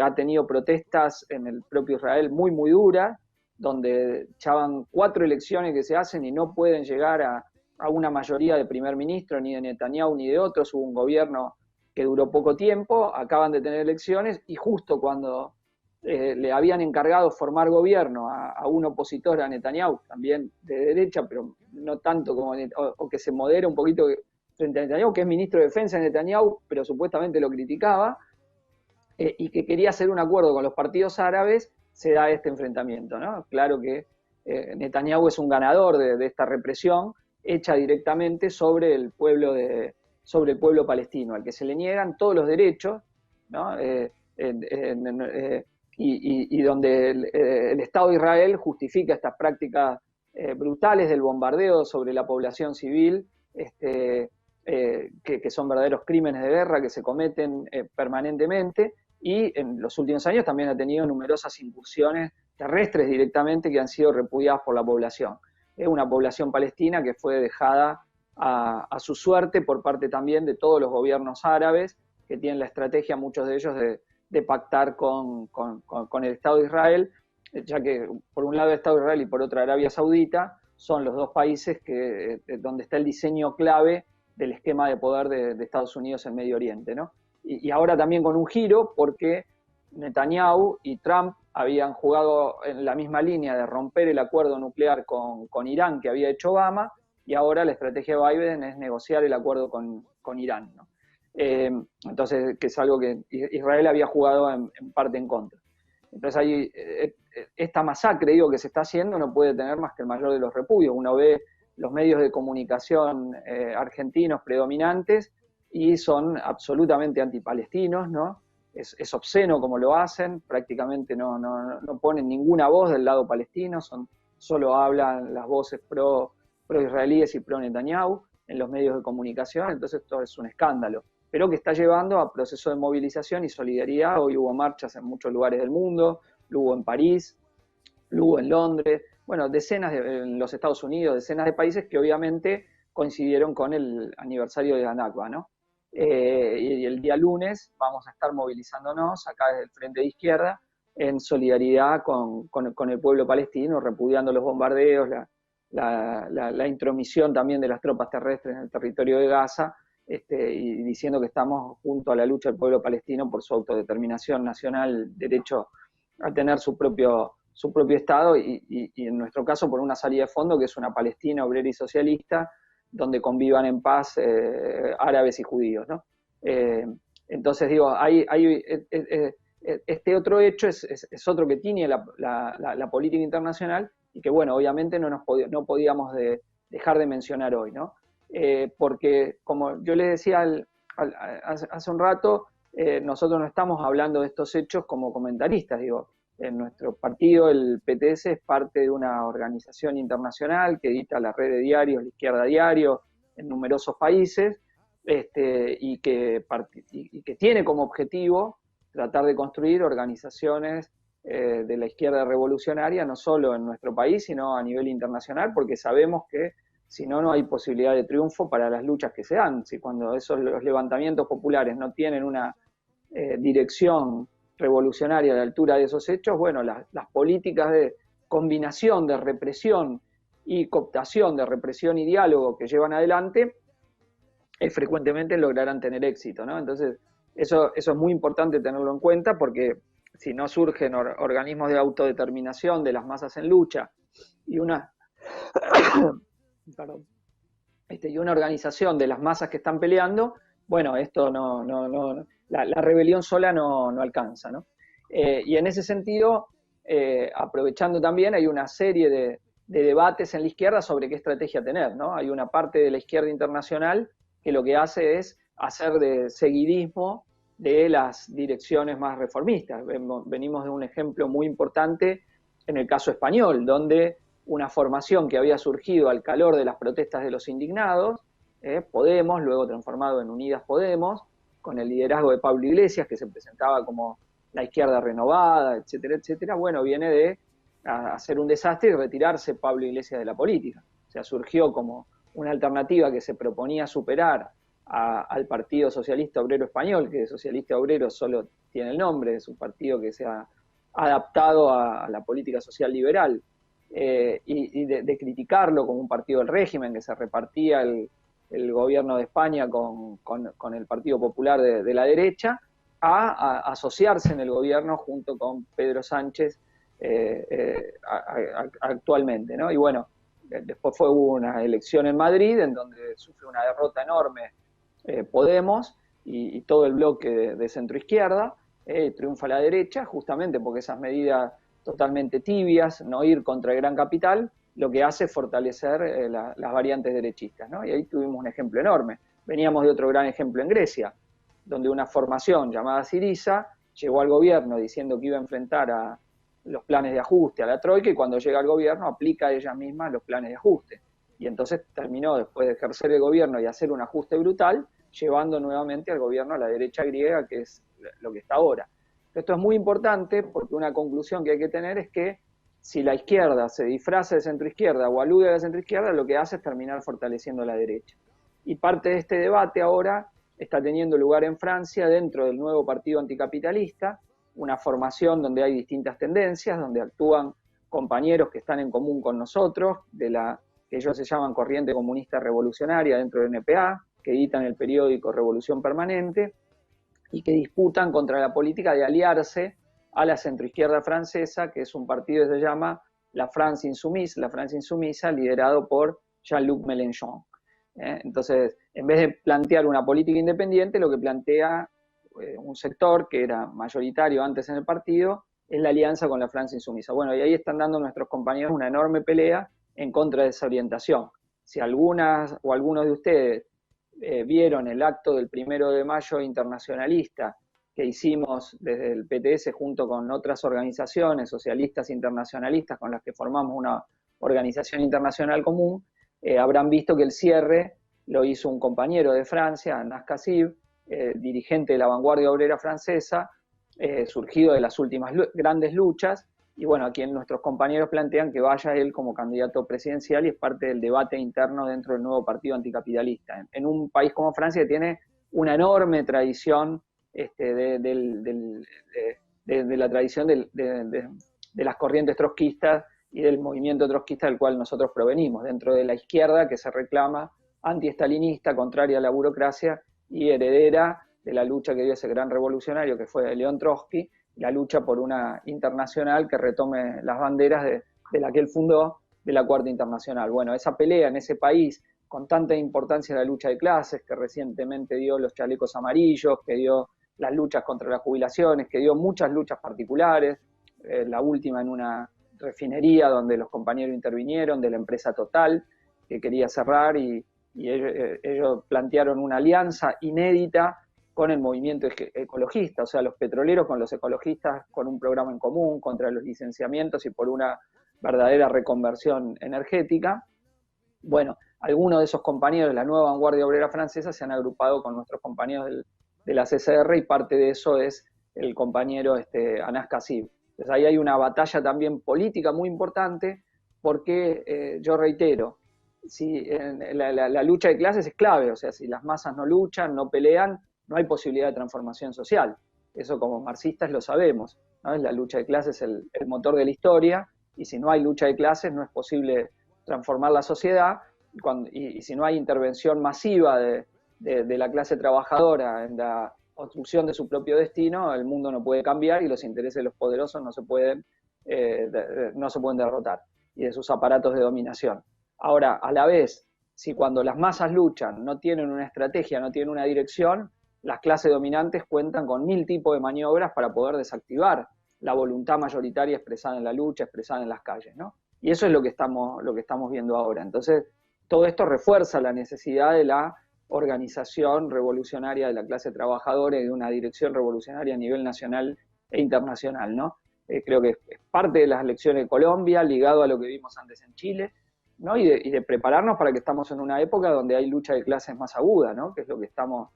ha tenido protestas en el propio Israel muy, muy duras, donde ya van 4 elecciones que se hacen y no pueden llegar a una mayoría de primer ministro, ni de Netanyahu ni de otros. Hubo un gobierno que duró poco tiempo, acaban de tener elecciones, y justo cuando le habían encargado formar gobierno a un opositor a Netanyahu, también de derecha, pero no tanto como, o que se modera un poquito frente a Netanyahu, que es ministro de defensa de Netanyahu, pero supuestamente lo criticaba, y que quería hacer un acuerdo con los partidos árabes, se da este enfrentamiento, ¿no? Claro que Netanyahu es un ganador de esta represión hecha directamente sobre el pueblo palestino, al que se le niegan todos los derechos, ¿no? Y donde el Estado de Israel justifica estas prácticas brutales del bombardeo sobre la población civil, que son verdaderos crímenes de guerra que se cometen permanentemente, y en los últimos años también ha tenido numerosas incursiones terrestres directamente que han sido repudiadas por la población. Es una población palestina que fue dejada a su suerte por parte también de todos los gobiernos árabes, que tienen la estrategia, muchos de ellos, de pactar con el Estado de Israel, ya que por un lado el Estado de Israel y por otro Arabia Saudita son los dos países donde está el diseño clave del esquema de poder de Estados Unidos en Medio Oriente, ¿no? Y ahora también con un giro, porque Netanyahu y Trump habían jugado en la misma línea de romper el acuerdo nuclear con Irán que había hecho Obama, y ahora la estrategia de Biden es negociar el acuerdo con Irán, ¿no? Entonces, que es algo que Israel había jugado en parte en contra. Entonces, ahí, esta masacre, que se está haciendo no puede tener más que el mayor de los repudios. Uno ve los medios de comunicación argentinos predominantes y son absolutamente antipalestinos, ¿no? Es obsceno como lo hacen, prácticamente no ponen ninguna voz del lado palestino, solo hablan las voces pro-israelíes y pro-Netanyahu en los medios de comunicación. Entonces esto es un escándalo, pero que está llevando a procesos de movilización y solidaridad. Hoy hubo marchas en muchos lugares del mundo, lo hubo en París, lo hubo en Londres, bueno, en los Estados Unidos, decenas de países que obviamente coincidieron con el aniversario de la Nakba, ¿no? Y el día lunes vamos a estar movilizándonos acá desde el Frente de Izquierda en solidaridad con el pueblo palestino, repudiando los bombardeos, la intromisión también de las tropas terrestres en el territorio de Gaza, y diciendo que estamos junto a la lucha del pueblo palestino por su autodeterminación nacional, derecho a tener su propio Estado, y en nuestro caso por una salida de fondo que es una Palestina obrera y socialista, donde convivan en paz árabes y judíos, ¿no? Entonces este otro hecho es otro que tiene la política internacional, y que, bueno, obviamente no podíamos dejar de mencionar hoy, ¿no? Porque, como yo les decía hace un rato, nosotros no estamos hablando de estos hechos como comentaristas. En nuestro partido, el PTS, es parte de una organización internacional que edita la red de diarios, la Izquierda Diario, en numerosos países, y que tiene como objetivo tratar de construir organizaciones de la izquierda revolucionaria, no solo en nuestro país, sino a nivel internacional, porque sabemos que si no, no hay posibilidad de triunfo para las luchas que se dan. Si cuando los levantamientos populares no tienen una dirección revolucionaria a la altura de esos hechos, bueno, las políticas de combinación de represión y cooptación de represión y diálogo que llevan adelante frecuentemente lograrán tener éxito, ¿no? Entonces, eso es muy importante tenerlo en cuenta porque si no surgen organismos de autodeterminación de las masas en lucha y una, perdón, y una organización de las masas que están peleando, bueno, esto la rebelión sola no alcanza, ¿no? Y en ese sentido, aprovechando también, hay una serie de debates en la izquierda sobre qué estrategia tener, ¿no? Hay una parte de la izquierda internacional que lo que hace es hacer de seguidismo de las direcciones más reformistas. Venimos de un ejemplo muy importante en el caso español, donde una formación que había surgido al calor de las protestas de los indignados, Podemos, luego transformado en Unidas Podemos, con el liderazgo de Pablo Iglesias, que se presentaba como la izquierda renovada, etcétera, etcétera, bueno, viene de hacer un desastre y retirarse Pablo Iglesias de la política. O sea, surgió como una alternativa que se proponía superar al Partido Socialista Obrero Español, que de socialista obrero solo tiene el nombre, es un partido que se ha adaptado a la política social liberal, y de criticarlo como un partido del régimen, que se repartía el gobierno de España con el Partido Popular de la derecha, a asociarse en el gobierno junto con Pedro Sánchez actualmente, ¿no? Y bueno, después hubo una elección en Madrid en donde sufre una derrota enorme Podemos y todo el bloque de centroizquierda, triunfa la derecha, justamente porque esas medidas totalmente tibias, no ir contra el gran capital, lo que hace es fortalecer las variantes derechistas, ¿no? Y ahí tuvimos un ejemplo enorme. Veníamos de otro gran ejemplo en Grecia, donde una formación llamada Syriza llegó al gobierno diciendo que iba a enfrentar a los planes de ajuste, a la troika, y cuando llega al gobierno aplica ella misma los planes de ajuste. Y entonces terminó, después de ejercer el gobierno y hacer un ajuste brutal, llevando nuevamente al gobierno a la derecha griega, que es lo que está ahora. Esto es muy importante porque una conclusión que hay que tener es que si la izquierda se disfraza de centroizquierda o alude a la centroizquierda, lo que hace es terminar fortaleciendo la derecha. Y parte de este debate ahora está teniendo lugar en Francia dentro del nuevo partido anticapitalista, una formación donde hay distintas tendencias, donde actúan compañeros que están en común con nosotros, de la que ellos se llaman Corriente Comunista Revolucionaria dentro del NPA, que editan el periódico Revolución Permanente, y que disputan contra la política de aliarse a la centroizquierda francesa, que es un partido que se llama la France Insoumise, liderado por Jean-Luc Mélenchon. Entonces, en vez de plantear una política independiente, lo que plantea un sector que era mayoritario antes en el partido es la alianza con la France Insoumise. Bueno, y ahí están dando nuestros compañeros una enorme pelea en contra de esa orientación. Si algunas o algunos de ustedes vieron el acto del 1 de mayo internacionalista que hicimos desde el PTS junto con otras organizaciones socialistas internacionalistas con las que formamos una organización internacional común, habrán visto que el cierre lo hizo un compañero de Francia, Anas Kassib, dirigente de la vanguardia obrera francesa, surgido de las últimas grandes luchas, y bueno, a quien nuestros compañeros plantean que vaya él como candidato presidencial y es parte del debate interno dentro del nuevo partido anticapitalista. En un país como Francia que tiene una enorme tradición de la tradición de las corrientes trotskistas y del movimiento trotskista del cual nosotros provenimos, dentro de la izquierda que se reclama antiestalinista, contraria a la burocracia y heredera de la lucha que dio ese gran revolucionario que fue León Trotsky, la lucha por una internacional que retome las banderas de la que él fundó, de la Cuarta Internacional. Bueno, esa pelea en ese país, con tanta importancia en la lucha de clases, que recientemente dio los chalecos amarillos, que dio las luchas contra las jubilaciones, que dio muchas luchas particulares, la última en una refinería donde los compañeros intervinieron, de la empresa Total, que quería cerrar, y ellos plantearon una alianza inédita con el movimiento ecologista, o sea, los petroleros con los ecologistas, con un programa en común contra los licenciamientos y por una verdadera reconversión energética. Bueno, algunos de esos compañeros de la nueva vanguardia obrera francesa se han agrupado con nuestros compañeros de la CCR y parte de eso es el compañero Anas Kassib. Entonces ahí hay una batalla también política muy importante porque yo reitero, si la lucha de clases es clave, o sea, si las masas no luchan, no pelean, no hay posibilidad de transformación social. Eso como marxistas lo sabemos, ¿no? La lucha de clases es el motor de la historia, y si no hay lucha de clases no es posible transformar la sociedad, y si no hay intervención masiva de de la clase trabajadora en la construcción de su propio destino, el mundo no puede cambiar y los intereses de los poderosos no se pueden derrotar, y de sus aparatos de dominación. Ahora, a la vez, si cuando las masas luchan no tienen una estrategia, no tienen una dirección, las clases dominantes cuentan con 1000 tipos de maniobras para poder desactivar la voluntad mayoritaria expresada en la lucha, expresada en las calles, ¿no? Y eso es lo que estamos viendo ahora. Entonces, todo esto refuerza la necesidad de la organización revolucionaria de la clase trabajadora y de una dirección revolucionaria a nivel nacional e internacional, ¿no? Creo que es parte de las lecciones de Colombia, ligado a lo que vimos antes en Chile, ¿no? Y de prepararnos para que estamos en una época donde hay lucha de clases más aguda, ¿no? Que es lo que estamos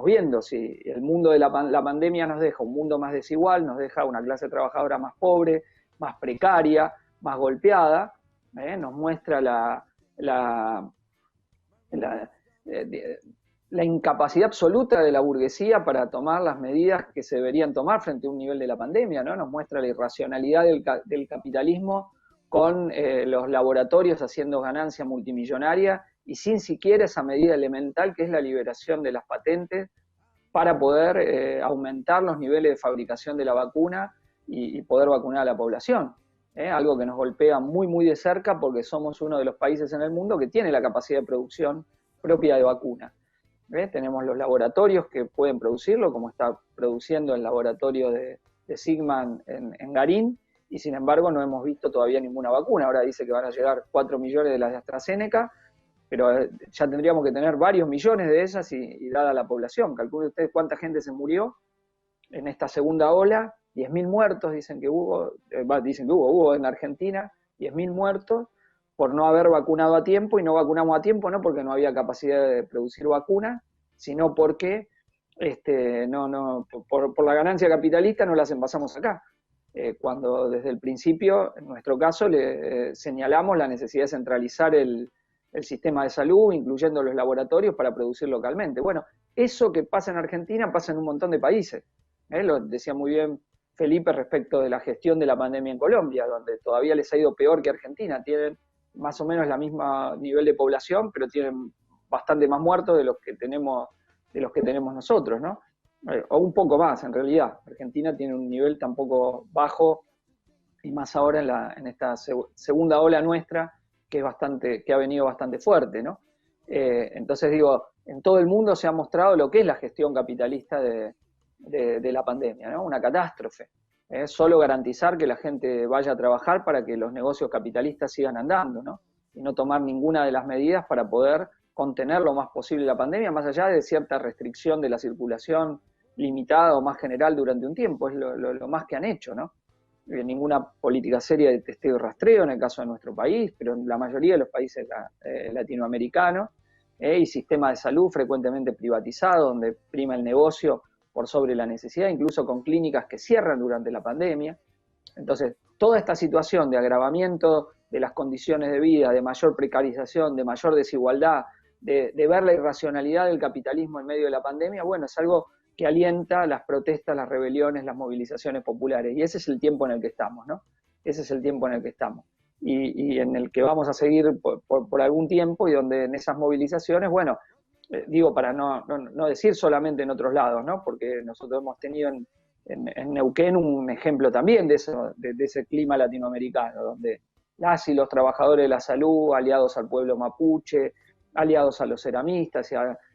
viendo. Si el mundo de la pandemia nos deja un mundo más desigual, nos deja una clase trabajadora más pobre, más precaria, más golpeada, nos muestra la incapacidad absoluta de la burguesía para tomar las medidas que se deberían tomar frente a un nivel de la pandemia, ¿no? Nos muestra la irracionalidad del capitalismo con los laboratorios haciendo ganancia multimillonaria y sin siquiera esa medida elemental que es la liberación de las patentes para poder aumentar los niveles de fabricación de la vacuna y poder vacunar a la población. Algo que nos golpea muy, muy de cerca porque somos uno de los países en el mundo que tiene la capacidad de producción propia de vacuna. Tenemos los laboratorios que pueden producirlo, como está produciendo el laboratorio de Sigma en Garín, y sin embargo no hemos visto todavía ninguna vacuna. Ahora dice que van a llegar 4 millones de las de AstraZeneca, pero ya tendríamos que tener varios millones de esas y dada la población. Calculen ustedes cuánta gente se murió en esta segunda ola. 10.000 muertos dicen que hubo en Argentina, 10.000 muertos por no haber vacunado a tiempo, y no vacunamos a tiempo no porque no había capacidad de producir vacunas, sino porque por la ganancia capitalista no las envasamos acá. Cuando desde el principio, en nuestro caso, le señalamos la necesidad de centralizar el sistema de salud, incluyendo los laboratorios, para producir localmente. Bueno, eso que pasa en Argentina pasa en un montón de países. Lo decía muy bien Felipe respecto de la gestión de la pandemia en Colombia, donde todavía les ha ido peor que Argentina. Tienen más o menos el mismo nivel de población, pero tienen bastante más muertos de los que tenemos nosotros, ¿no? O un poco más, en realidad. Argentina tiene un nivel tampoco bajo, y más ahora en esta segunda ola nuestra, que ha venido bastante fuerte, ¿no? Entonces digo, en todo el mundo se ha mostrado lo que es la gestión capitalista de la pandemia, ¿no? Una catástrofe. Solo garantizar que la gente vaya a trabajar para que los negocios capitalistas sigan andando, ¿no? Y no tomar ninguna de las medidas para poder contener lo más posible la pandemia, más allá de cierta restricción de la circulación limitada o más general durante un tiempo. Es lo más que han hecho, ¿no? Ninguna política seria de testeo y rastreo en el caso de nuestro país, pero en la mayoría de los países latinoamericanos, y sistema de salud frecuentemente privatizado, donde prima el negocio por sobre la necesidad, incluso con clínicas que cierran durante la pandemia. Entonces, toda esta situación de agravamiento de las condiciones de vida, de mayor precarización, de mayor desigualdad, de ver la irracionalidad del capitalismo en medio de la pandemia, bueno, es algo que alienta las protestas, las rebeliones, las movilizaciones populares. Y ese es el tiempo en el que estamos, ¿no? Ese es el tiempo en el que estamos. Y en el que vamos a seguir por algún tiempo, y donde en esas movilizaciones, bueno, digo para no decir solamente en otros lados, ¿no? Porque nosotros hemos tenido en Neuquén un ejemplo también de ese clima latinoamericano, donde las y los trabajadores de la salud, aliados al pueblo mapuche, aliados a los ceramistas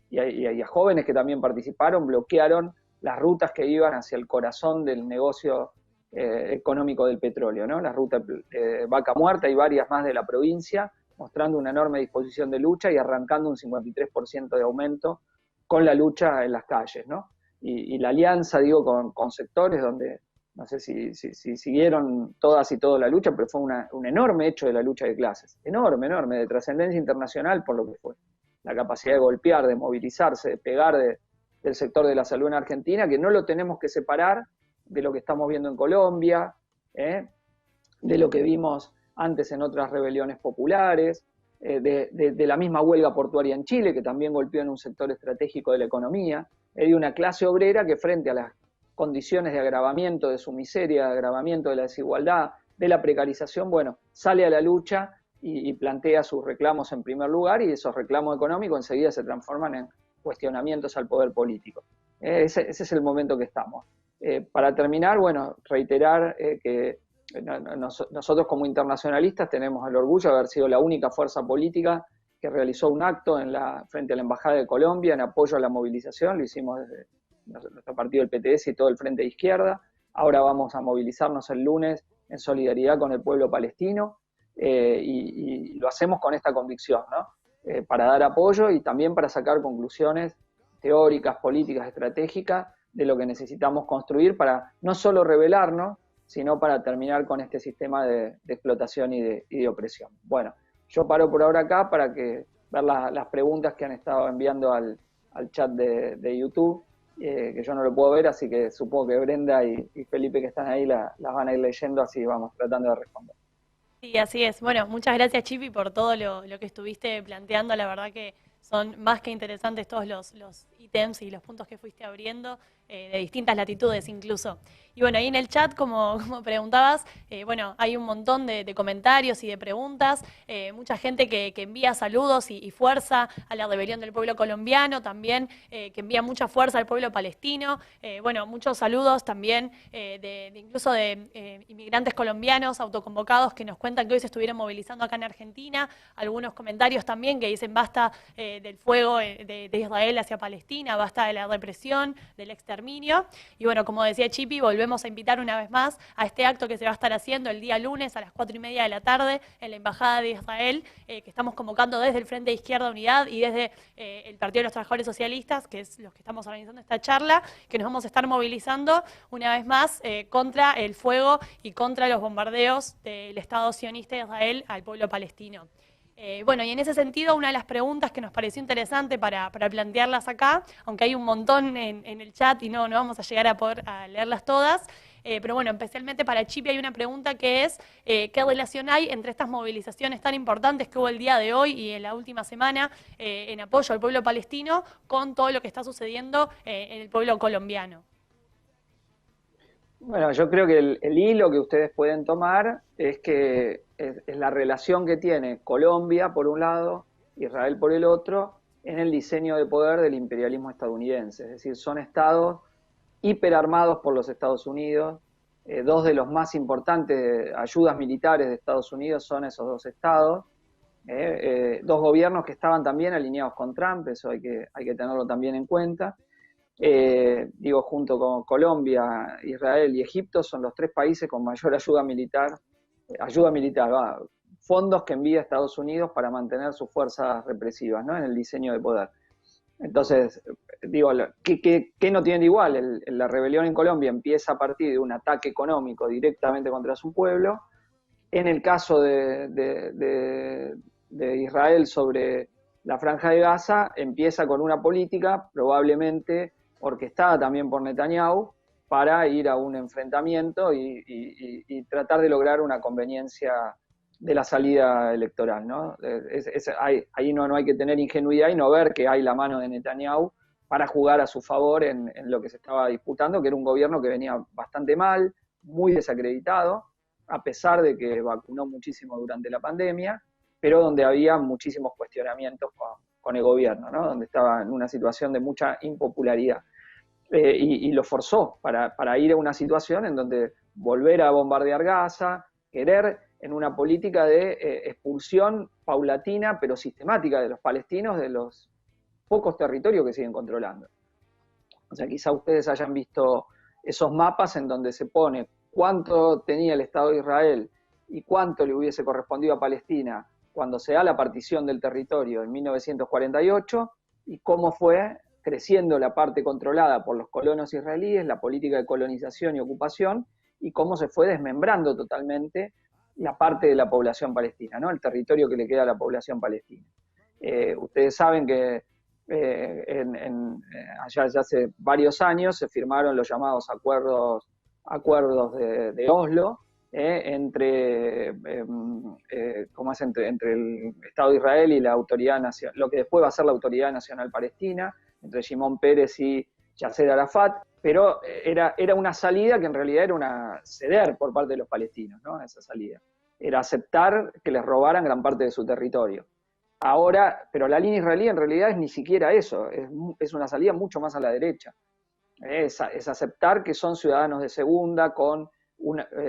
y a jóvenes que también participaron, bloquearon las rutas que iban hacia el corazón del negocio económico del petróleo, ¿no? La ruta Vaca Muerta y varias más de la provincia, mostrando una enorme disposición de lucha y arrancando un 53% de aumento con la lucha en las calles, ¿no? Y la alianza, digo, con sectores donde, no sé si siguieron todas y todos la lucha, pero fue un enorme hecho de la lucha de clases, enorme, de trascendencia internacional por lo que fue. La capacidad de golpear, de movilizarse, de pegar del sector de la salud en Argentina, que no lo tenemos que separar de lo que estamos viendo en Colombia, de lo que vimos antes en otras rebeliones populares, de la misma huelga portuaria en Chile, que también golpeó en un sector estratégico de la economía, de una clase obrera que frente a las condiciones de agravamiento de su miseria, de agravamiento de la desigualdad, de la precarización, bueno, sale a la lucha y plantea sus reclamos en primer lugar, y esos reclamos económicos enseguida se transforman cuestionamientos al poder político. Ese es el momento que estamos. Para terminar, bueno, reiterar que nosotros como internacionalistas tenemos el orgullo de haber sido la única fuerza política que realizó un acto frente a la Embajada de Colombia en apoyo a la movilización. Lo hicimos desde nuestro partido, el PTS, y todo el Frente de Izquierda. Ahora vamos a movilizarnos el lunes en solidaridad con el pueblo palestino, y lo hacemos con esta convicción, ¿no? Para dar apoyo y también para sacar conclusiones teóricas, políticas, estratégicas de lo que necesitamos construir para no solo rebelarnos, sino para terminar con este sistema de explotación y de opresión. Bueno, yo paro por ahora acá para ver las preguntas que han estado enviando al chat de YouTube, que yo no lo puedo ver, así que supongo que Brenda y Felipe, que están ahí, las van a ir leyendo, así vamos tratando de responder. Sí, así es. Bueno, muchas gracias, Chipi, por todo lo que estuviste planteando. La verdad que son más que interesantes todos los ítems y los puntos que fuiste abriendo, de distintas latitudes incluso. Y bueno, ahí en el chat, como preguntabas, bueno, hay un montón de comentarios y de preguntas, mucha gente que envía saludos y fuerza a la rebelión del pueblo colombiano, también que envía mucha fuerza al pueblo palestino, bueno, muchos saludos también incluso de inmigrantes colombianos autoconvocados que nos cuentan que hoy se estuvieron movilizando acá en Argentina, algunos comentarios también que dicen basta del fuego de Israel hacia Palestina, basta de la represión, del exterminio. Y bueno, como decía Chipi, volvemos a invitar una vez más a este acto que se va a estar haciendo el día lunes a las 4:30 de la tarde en la Embajada de Israel, que estamos convocando desde el Frente de Izquierda Unidad y desde el Partido de los Trabajadores Socialistas, que es los que estamos organizando esta charla, que nos vamos a estar movilizando una vez más contra el fuego y contra los bombardeos del Estado sionista de Israel al pueblo palestino. Bueno, y en ese sentido, una de las preguntas que nos pareció interesante para plantearlas acá, aunque hay un montón en el chat y no vamos a llegar a poder leerlas todas, pero bueno, especialmente para Chipi hay una pregunta que es, ¿qué relación hay entre estas movilizaciones tan importantes que hubo el día de hoy y en la última semana en apoyo al pueblo palestino con todo lo que está sucediendo en el pueblo colombiano? Bueno, yo creo que el hilo que ustedes pueden tomar es que es la relación que tiene Colombia por un lado, Israel por el otro, en el diseño de poder del imperialismo estadounidense. Es decir, son estados hiperarmados por los Estados Unidos. Dos de los más importantes ayudas militares de Estados Unidos son esos dos estados. Dos gobiernos que estaban también alineados con Trump, eso hay que tenerlo también en cuenta. Junto con Colombia, Israel y Egipto, son los tres países con mayor ayuda militar, fondos que envía Estados Unidos para mantener sus fuerzas represivas, ¿no?, en el diseño de poder. Entonces, ¿qué no tiene de igual? La rebelión en Colombia empieza a partir de un ataque económico directamente contra su pueblo. En el caso de Israel sobre la Franja de Gaza, empieza con una política probablemente orquestada también por Netanyahu para ir a un enfrentamiento y tratar de lograr una conveniencia de la salida electoral, ¿no? Ahí no hay que tener ingenuidad y no ver que hay la mano de Netanyahu para jugar a su favor en lo que se estaba disputando, que era un gobierno que venía bastante mal, muy desacreditado, a pesar de que vacunó muchísimo durante la pandemia, pero donde había muchísimos cuestionamientos con el gobierno, ¿no?, donde estaba en una situación de mucha impopularidad. Y lo forzó para ir a una situación en donde volver a bombardear Gaza, querer en una política de expulsión paulatina pero sistemática de los palestinos de los pocos territorios que siguen controlando. O sea, quizá ustedes hayan visto esos mapas en donde se pone cuánto tenía el Estado de Israel y cuánto le hubiese correspondido a Palestina cuando se da la partición del territorio en 1948 y cómo fue creciendo la parte controlada por los colonos israelíes, la política de colonización y ocupación, y cómo se fue desmembrando totalmente la parte de la población palestina, ¿no?, el territorio que le queda a la población palestina. Ustedes saben que allá ya hace varios años se firmaron los llamados acuerdos de Oslo, entre el Estado de Israel y la Autoridad Nacional, lo que después va a ser la Autoridad Nacional Palestina, entre Shimon Peres y Yasser Arafat, pero era una salida que en realidad era una ceder por parte de los palestinos, ¿no?, esa salida. Era aceptar que les robaran gran parte de su territorio. Ahora, pero la línea israelí en realidad es ni siquiera eso, es una salida mucho más a la derecha. Es aceptar que son ciudadanos de segunda con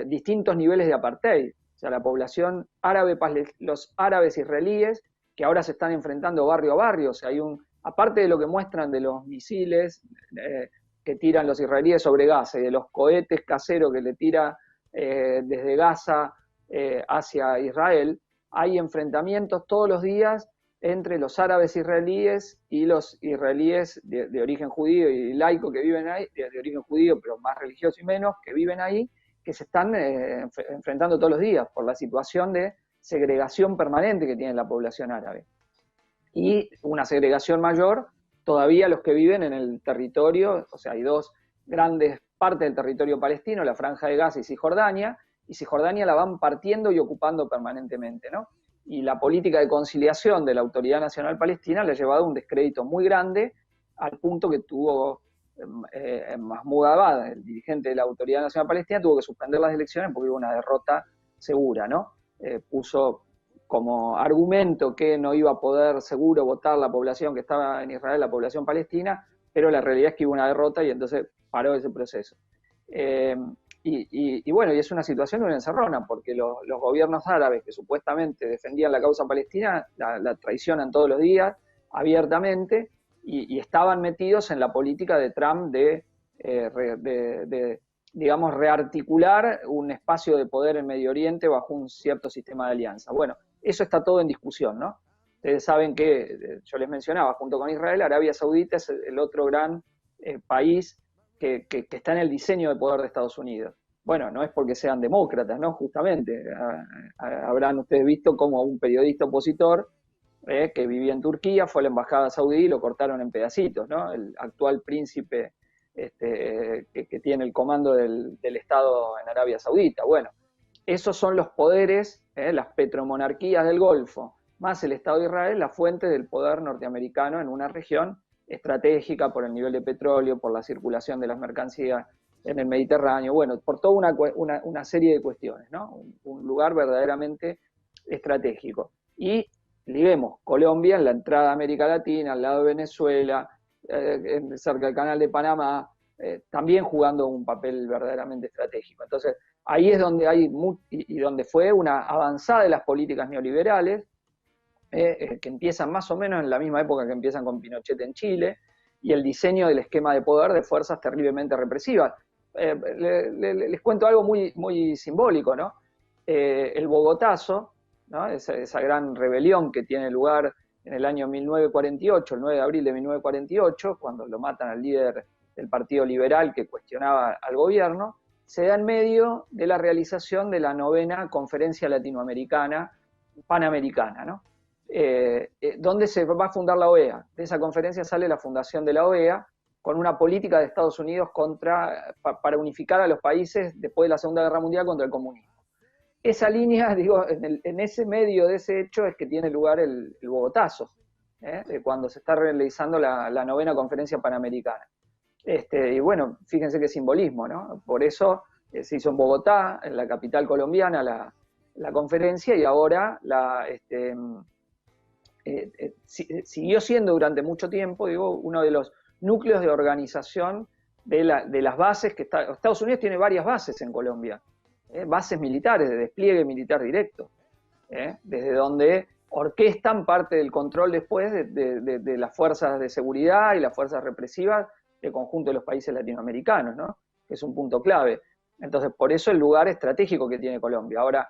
distintos niveles de apartheid. O sea, la población árabe, los árabes israelíes, que ahora se están enfrentando barrio a barrio. O sea, aparte de lo que muestran de los misiles que tiran los israelíes sobre Gaza y de los cohetes caseros que le tira desde Gaza hacia Israel, hay enfrentamientos todos los días entre los árabes israelíes y los israelíes de origen judío y laico que viven ahí, de origen judío pero más religioso y menos, que viven ahí, que se están enfrentando todos los días por la situación de segregación permanente que tiene la población árabe. Y una segregación mayor todavía los que viven en el territorio, o sea, hay dos grandes partes del territorio palestino, la Franja de Gaza y Cisjordania la van partiendo y ocupando permanentemente, ¿no? Y la política de conciliación de la Autoridad Nacional Palestina le ha llevado a un descrédito muy grande, al punto que tuvo Mahmoud Abbas, el dirigente de la Autoridad Nacional Palestina, tuvo que suspender las elecciones porque hubo una derrota segura, ¿no? Puso como argumento que no iba a poder seguro votar la población que estaba en Israel, la población palestina, pero la realidad es que hubo una derrota y entonces paró ese proceso. Y bueno, y es una situación de una encerrona, porque los gobiernos árabes que supuestamente defendían la causa palestina la traicionan todos los días, abiertamente, y estaban metidos en la política de Trump de digamos, rearticular un espacio de poder en Medio Oriente bajo un cierto sistema de alianza. Bueno, eso está todo en discusión, ¿no? Ustedes saben que, yo les mencionaba, junto con Israel, Arabia Saudita es el otro gran país que está en el diseño de poder de Estados Unidos. Bueno, no es porque sean demócratas, ¿no? Justamente, habrán ustedes visto como un periodista opositor que vivía en Turquía fue a la embajada saudí y lo cortaron en pedacitos, ¿no? El actual príncipe que tiene el comando del Estado en Arabia Saudita. Bueno, esos son los poderes, las petromonarquías del Golfo, más el Estado de Israel, la fuente del poder norteamericano en una región estratégica por el nivel de petróleo, por la circulación de las mercancías en el Mediterráneo, bueno, por toda una serie de cuestiones, ¿no? Un lugar verdaderamente estratégico. Y vemos Colombia en la entrada a América Latina, al lado de Venezuela, cerca del Canal de Panamá, también jugando un papel verdaderamente estratégico. Entonces, ahí es donde hay, y donde fue una avanzada de las políticas neoliberales, que empiezan más o menos en la misma época que empiezan con Pinochet en Chile, y el diseño del esquema de poder de fuerzas terriblemente represivas. Les cuento algo muy, muy simbólico, ¿no? El Bogotazo, ¿no? Esa gran rebelión que tiene lugar en el año 1948, el 9 de abril de 1948, cuando lo matan al líder del Partido Liberal que cuestionaba al gobierno, se da en medio de la realización de la 9ª Conferencia Latinoamericana, Panamericana, ¿no? Donde se va a fundar la OEA. De esa conferencia sale la fundación de la OEA, con una política de Estados Unidos para unificar a los países después de la Segunda Guerra Mundial contra el comunismo. Esa línea, digo, en ese medio de ese hecho es que tiene lugar el Bogotazo, cuando se está realizando la 9ª Conferencia Panamericana. Y bueno, fíjense qué simbolismo, ¿no? Por eso se hizo en Bogotá, en la capital colombiana, la conferencia, y ahora siguió siendo durante mucho tiempo, digo, uno de los núcleos de organización de las bases que Estados Unidos tiene varias bases en Colombia, bases militares, de despliegue militar directo, desde donde orquestan parte del control después de las fuerzas de seguridad y las fuerzas represivas del conjunto de los países latinoamericanos, ¿no? Que es un punto clave. Entonces, por eso el lugar estratégico que tiene Colombia. Ahora,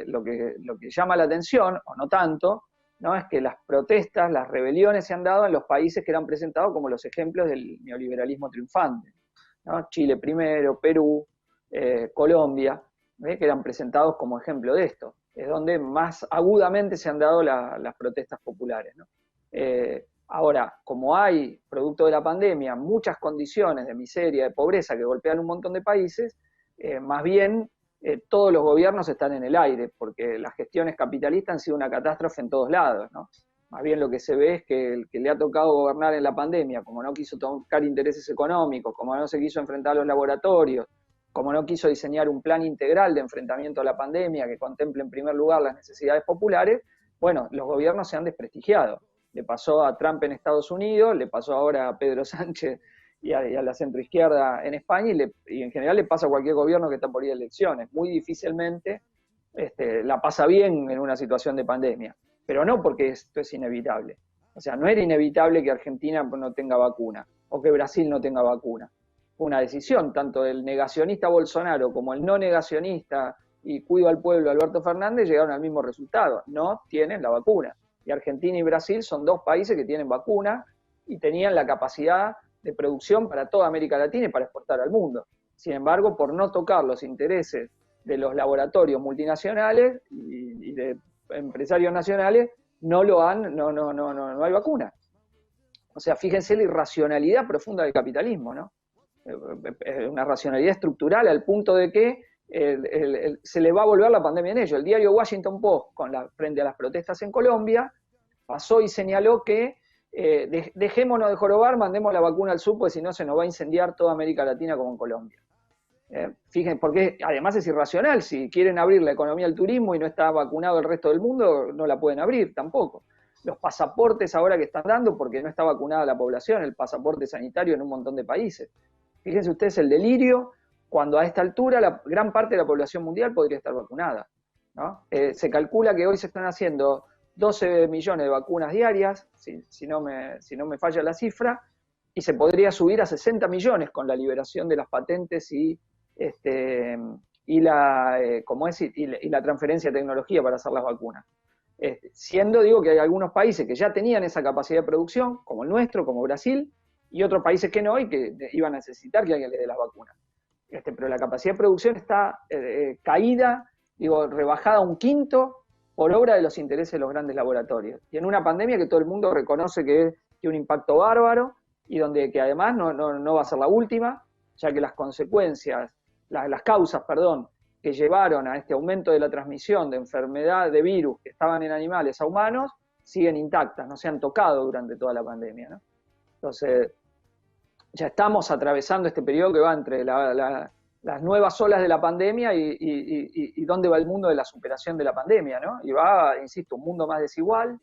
lo que llama la atención, o no tanto, ¿no? Es que las protestas, las rebeliones se han dado en los países que eran presentados como los ejemplos del neoliberalismo triunfante, ¿no? Chile primero, Perú, Colombia, que eran presentados como ejemplo de esto. Es donde más agudamente se han dado las protestas populares, ¿no? Ahora, como hay, producto de la pandemia, muchas condiciones de miseria, de pobreza que golpean un montón de países, más bien todos los gobiernos están en el aire, porque las gestiones capitalistas han sido una catástrofe en todos lados, ¿no? Más bien lo que se ve es que el que le ha tocado gobernar en la pandemia, como no quiso tocar intereses económicos, como no se quiso enfrentar a los laboratorios, como no quiso diseñar un plan integral de enfrentamiento a la pandemia que contemple en primer lugar las necesidades populares, Bueno, los gobiernos se han desprestigiado. Le pasó a Trump en Estados Unidos, le pasó ahora a Pedro Sánchez y a la centroizquierda en España, y en general le pasa a cualquier gobierno que está por ir a elecciones. Muy difícilmente la pasa bien en una situación de pandemia, pero no porque esto es inevitable. O sea, no era inevitable que Argentina no tenga vacuna o que Brasil no tenga vacuna. Fue una decisión, tanto del negacionista Bolsonaro como el no negacionista y cuido al pueblo Alberto Fernández llegaron al mismo resultado, no tienen la vacuna. Y Argentina y Brasil son dos países que tienen vacuna y tenían la capacidad de producción para toda América Latina y para exportar al mundo. Sin embargo, por no tocar los intereses de los laboratorios multinacionales y de empresarios nacionales, no hay vacuna. O sea, fíjense la irracionalidad profunda del capitalismo, ¿no? Una racionalidad estructural al punto de que se le va a volver la pandemia en ello. El diario Washington Post, frente a las protestas en Colombia, pasó y señaló que dejémonos de jorobar, mandemos la vacuna al sur, porque si no se nos va a incendiar toda América Latina como en Colombia. Fíjense, porque además es irracional, si quieren abrir la economía al turismo y no está vacunado el resto del mundo, no la pueden abrir tampoco. Los pasaportes ahora que están dando, porque no está vacunada la población, el pasaporte sanitario en un montón de países. Fíjense ustedes el delirio, cuando a esta altura la gran parte de la población mundial podría estar vacunada, ¿no? Se calcula que hoy se están haciendo 12 millones de vacunas diarias, si no me falla la cifra, y se podría subir a 60 millones con la liberación de las patentes y la transferencia de tecnología para hacer las vacunas. Digo que hay algunos países que ya tenían esa capacidad de producción, como el nuestro, como Brasil, y otros países que no, y que iban a necesitar que alguien les dé las vacunas. Pero la capacidad de producción está caída, rebajada a un quinto por obra de los intereses de los grandes laboratorios. Y en una pandemia que todo el mundo reconoce que tiene un impacto bárbaro, y que además no va a ser la última, ya que las consecuencias, las causas, que llevaron a este aumento de la transmisión de enfermedad de virus que estaban en animales a humanos, siguen intactas, no se han tocado durante toda la pandemia, ¿no? Entonces, ya estamos atravesando este periodo que va entre las nuevas olas de la pandemia y dónde va el mundo de la superación de la pandemia, ¿no? Y va, insisto, un mundo más desigual,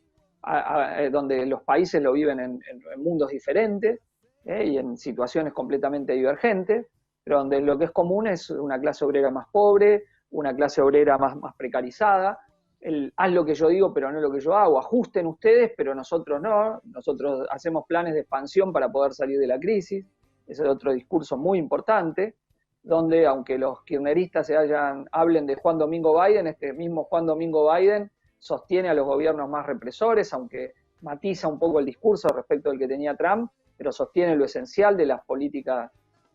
donde los países lo viven en mundos diferentes y en situaciones completamente divergentes, pero donde lo que es común es una clase obrera más pobre, una clase obrera más precarizada, haz lo que yo digo pero no lo que yo hago, ajusten ustedes pero nosotros no, nosotros hacemos planes de expansión para poder salir de la crisis. Ese es otro discurso muy importante, donde aunque los kirchneristas hablen de Juan Domingo Biden, este mismo Juan Domingo Biden sostiene a los gobiernos más represores, aunque matiza un poco el discurso respecto del que tenía Trump, pero sostiene lo esencial de las políticas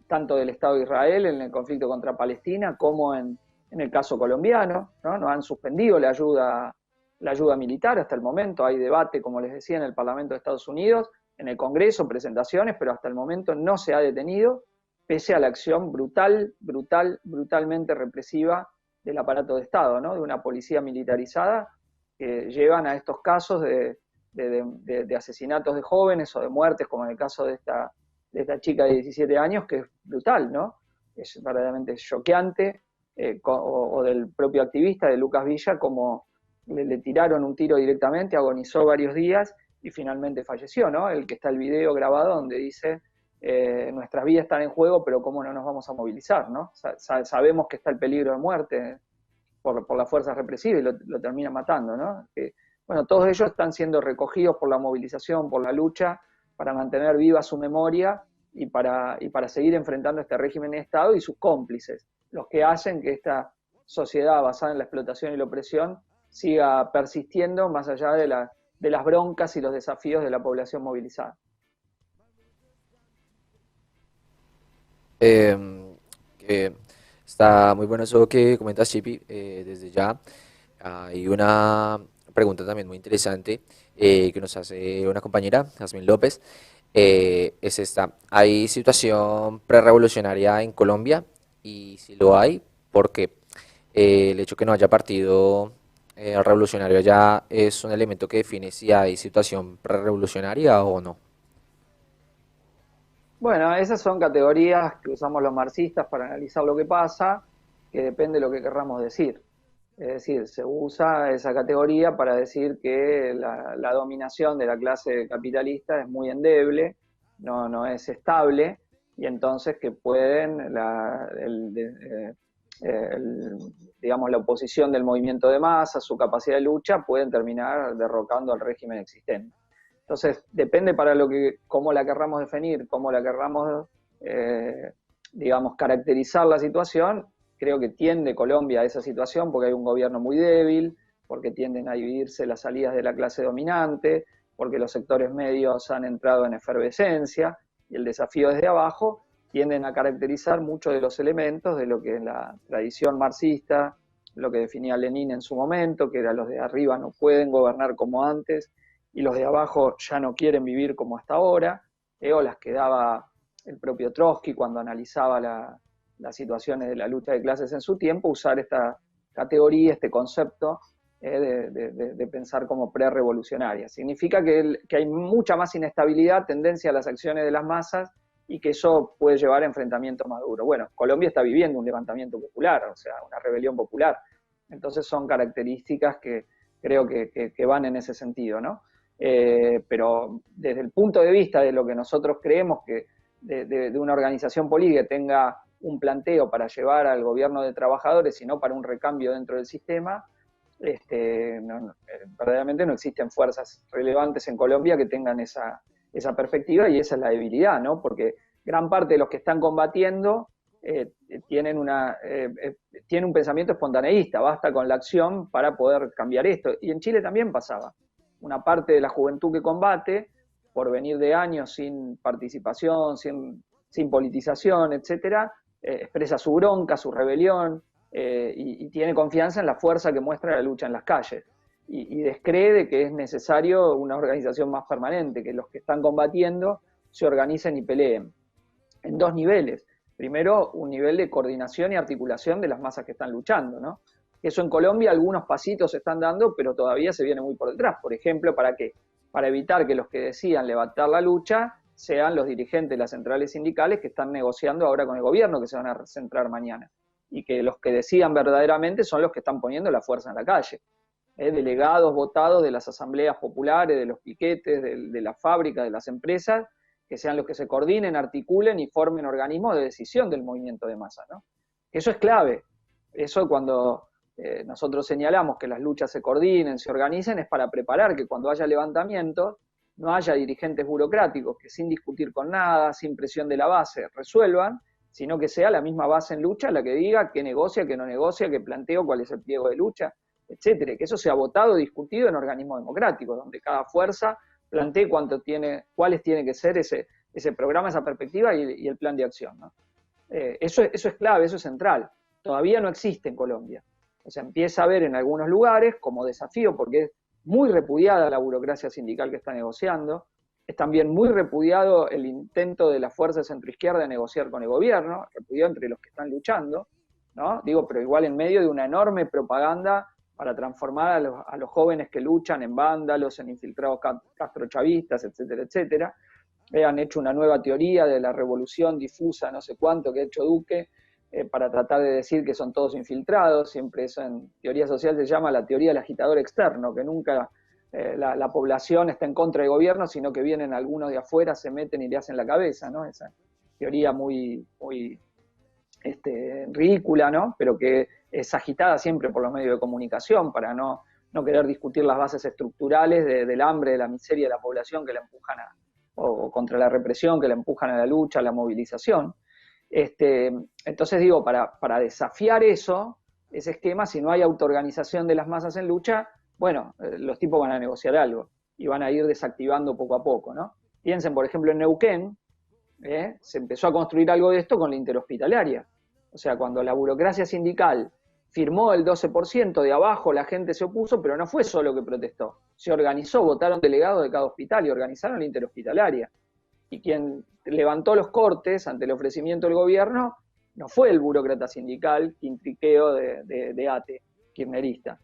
tanto del Estado de Israel en el conflicto contra Palestina como en el caso colombiano, ¿no? Nos han suspendido la ayuda militar hasta el momento, hay debate, como les decía, en el Parlamento de Estados Unidos, en el Congreso, presentaciones, pero hasta el momento no se ha detenido, pese a la acción brutalmente represiva del aparato de Estado, ¿no? De una policía militarizada que llevan a estos casos de asesinatos de jóvenes o de muertes, como en el caso de esta chica de 17 años, que es brutal, ¿no? Es verdaderamente choqueante, o del propio activista, de Lucas Villa, como le tiraron un tiro directamente, agonizó varios días y finalmente falleció, ¿no? El que está el video grabado donde dice, nuestras vidas están en juego, pero ¿cómo no nos vamos a movilizar, ¿no? Sabemos que está el peligro de muerte por las fuerzas represivas y lo termina matando, ¿no? Bueno, todos ellos están siendo recogidos por la movilización, por la lucha, para mantener viva su memoria y para seguir enfrentando este régimen de Estado y sus cómplices, los que hacen que esta sociedad basada en la explotación y la opresión siga persistiendo más allá de las broncas y los desafíos de la población movilizada. Está muy bueno eso que comentas, Chipi, desde ya. Hay una pregunta también muy interesante que nos hace una compañera, Jazmín López. Es esta: ¿hay situación prerevolucionaria en Colombia? Y si lo hay, ¿por qué? El hecho que no haya partido revolucionario allá es un elemento que define si hay situación prerevolucionaria o no. Bueno, esas son categorías que usamos los marxistas para analizar lo que pasa, que depende de lo que querramos decir. Es decir, se usa esa categoría para decir que la dominación de la clase capitalista es muy endeble, no es estable, y entonces que pueden, digamos, la oposición del movimiento de masa, su capacidad de lucha, pueden terminar derrocando al régimen existente. Entonces, depende para cómo la querramos definir, cómo la querramos, digamos, caracterizar la situación. Creo que tiende Colombia a esa situación porque hay un gobierno muy débil, porque tienden a dividirse las salidas de la clase dominante, porque los sectores medios han entrado en efervescencia, y el desafío desde abajo tienden a caracterizar muchos de los elementos de lo que en la tradición marxista, lo que definía Lenin en su momento, que era los de arriba no pueden gobernar como antes, y los de abajo ya no quieren vivir como hasta ahora, o las que daba el propio Trotsky cuando analizaba las situaciones de la lucha de clases en su tiempo, usar esta categoría, este concepto de pensar como pre-revolucionaria. Significa que hay mucha más inestabilidad, tendencia a las acciones de las masas, y que eso puede llevar a enfrentamientos más duros. Bueno, Colombia está viviendo un levantamiento popular, o sea, una rebelión popular. Entonces son características que creo que van en ese sentido, ¿no? Pero desde el punto de vista de lo que nosotros creemos que de una organización política que tenga un planteo para llevar al gobierno de trabajadores, sino para un recambio dentro del sistema, verdaderamente no existen fuerzas relevantes en Colombia que tengan esa perspectiva, y esa es la debilidad, ¿no? Porque gran parte de los que están combatiendo tienen un pensamiento espontaneísta, basta con la acción para poder cambiar esto. Y en Chile también pasaba. Una parte de la juventud que combate, por venir de años sin participación, sin politización, etcétera, expresa su bronca, su rebelión, y tiene confianza en la fuerza que muestra la lucha en las calles. Y descree de que es necesario una organización más permanente, que los que están combatiendo se organicen y peleen. En dos niveles. Primero, un nivel de coordinación y articulación de las masas que están luchando, ¿no? Eso en Colombia algunos pasitos se están dando, pero todavía se viene muy por detrás. Por ejemplo, ¿para qué? Para evitar que los que decidan levantar la lucha sean los dirigentes de las centrales sindicales que están negociando ahora con el gobierno, que se van a centrar mañana. Y que los que decidan verdaderamente son los que están poniendo la fuerza en la calle. Delegados votados de las asambleas populares, de los piquetes, de la fábrica, de las empresas, que sean los que se coordinen, articulen y formen organismos de decisión del movimiento de masa, ¿no? Eso es clave. Eso cuando nosotros señalamos que las luchas se coordinen, se organicen, es para preparar que cuando haya levantamientos no haya dirigentes burocráticos que sin discutir con nada, sin presión de la base, resuelvan, sino que sea la misma base en lucha la que diga qué negocia, qué no negocia, qué planteo, cuál es el pliego de lucha, etcétera. Que eso sea votado, discutido en organismos democráticos, donde cada fuerza plantee cuáles tiene que ser ese programa, esa perspectiva y el plan de acción, ¿no? Eso es clave, eso es central. Todavía no existe en Colombia. O sea, empieza a haber en algunos lugares como desafío, porque es muy repudiada la burocracia sindical que está negociando. Es también muy repudiado el intento de la fuerza centroizquierda de negociar con el gobierno, repudiado entre los que están luchando, ¿no? Digo, pero igual en medio de una enorme propaganda para transformar a los jóvenes que luchan en vándalos, en infiltrados castrochavistas, etcétera, etcétera. Han hecho una nueva teoría de la revolución difusa, no sé cuánto, que ha hecho Duque, para tratar de decir que son todos infiltrados. Siempre eso en teoría social se llama la teoría del agitador externo, que nunca la población está en contra del gobierno, sino que vienen algunos de afuera, se meten y le hacen la cabeza, ¿no? Esa teoría muy ridícula, ¿no? Pero que es agitada siempre por los medios de comunicación para no querer discutir las bases estructurales del hambre, de la miseria de la población que la empujan o contra la represión, que la empujan a la lucha, a la movilización. Entonces digo, para desafiar ese esquema, si no hay autoorganización de las masas en lucha, bueno, los tipos van a negociar algo y van a ir desactivando poco a poco, ¿no? Piensen, por ejemplo, en Neuquén, se empezó a construir algo de esto con la interhospitalaria. O sea, cuando la burocracia sindical firmó el 12%, de abajo la gente se opuso, pero no fue solo que protestó. Se organizó, votaron delegados de cada hospital y organizaron la interhospitalaria. Y quien levantó los cortes ante el ofrecimiento del gobierno no fue el burócrata sindical quintriqueo de ATE, kirchnerista,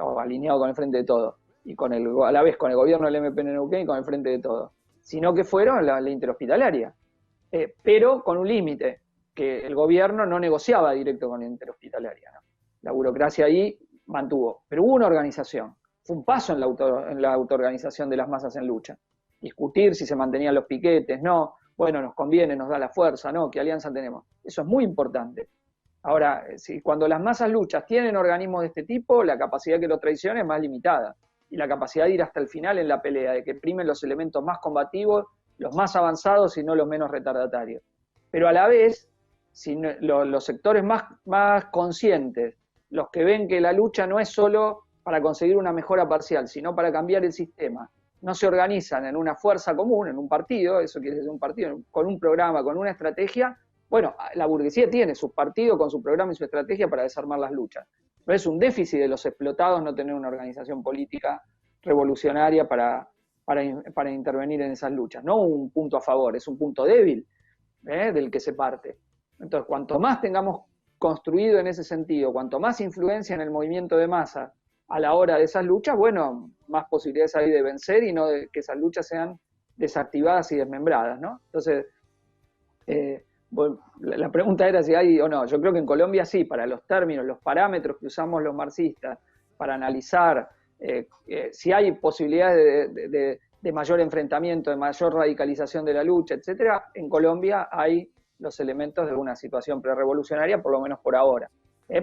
o alineado con el Frente de Todos, y a la vez con el gobierno del MPN Neuquén y con el Frente de Todos, sino que fueron la interhospitalaria. Pero con un límite, que el gobierno no negociaba directo con la interhospitalaria, ¿no? La burocracia ahí mantuvo. Pero hubo una organización, fue un paso en la autoorganización de las masas en lucha. Discutir si se mantenían los piquetes, no, bueno, nos conviene, nos da la fuerza, no, ¿qué alianza tenemos? Eso es muy importante. Ahora, cuando las masas luchas tienen organismos de este tipo, la capacidad que lo traicione es más limitada. Y la capacidad de ir hasta el final en la pelea, de que primen los elementos más combativos, los más avanzados y no los menos retardatarios. Pero a la vez, si no, los sectores más conscientes, los que ven que la lucha no es solo para conseguir una mejora parcial, sino para cambiar el sistema, no se organizan en una fuerza común, en un partido, eso quiere decir un partido, con un programa, con una estrategia. Bueno, la burguesía tiene sus partidos con su programa y su estrategia para desarmar las luchas. No es un déficit de los explotados no tener una organización política revolucionaria para intervenir en esas luchas. No un punto a favor, es un punto débil del que se parte. Entonces, cuanto más tengamos construido en ese sentido, cuanto más influencia en el movimiento de masa a la hora de esas luchas, bueno, más posibilidades hay de vencer y no de que esas luchas sean desactivadas y desmembradas, ¿no? Entonces, bueno, la pregunta era si hay o no. Yo creo que en Colombia sí, para los términos, los parámetros que usamos los marxistas para analizar si hay posibilidades de mayor enfrentamiento, de mayor radicalización de la lucha, etcétera, en Colombia hay los elementos de una situación prerevolucionaria, por lo menos por ahora.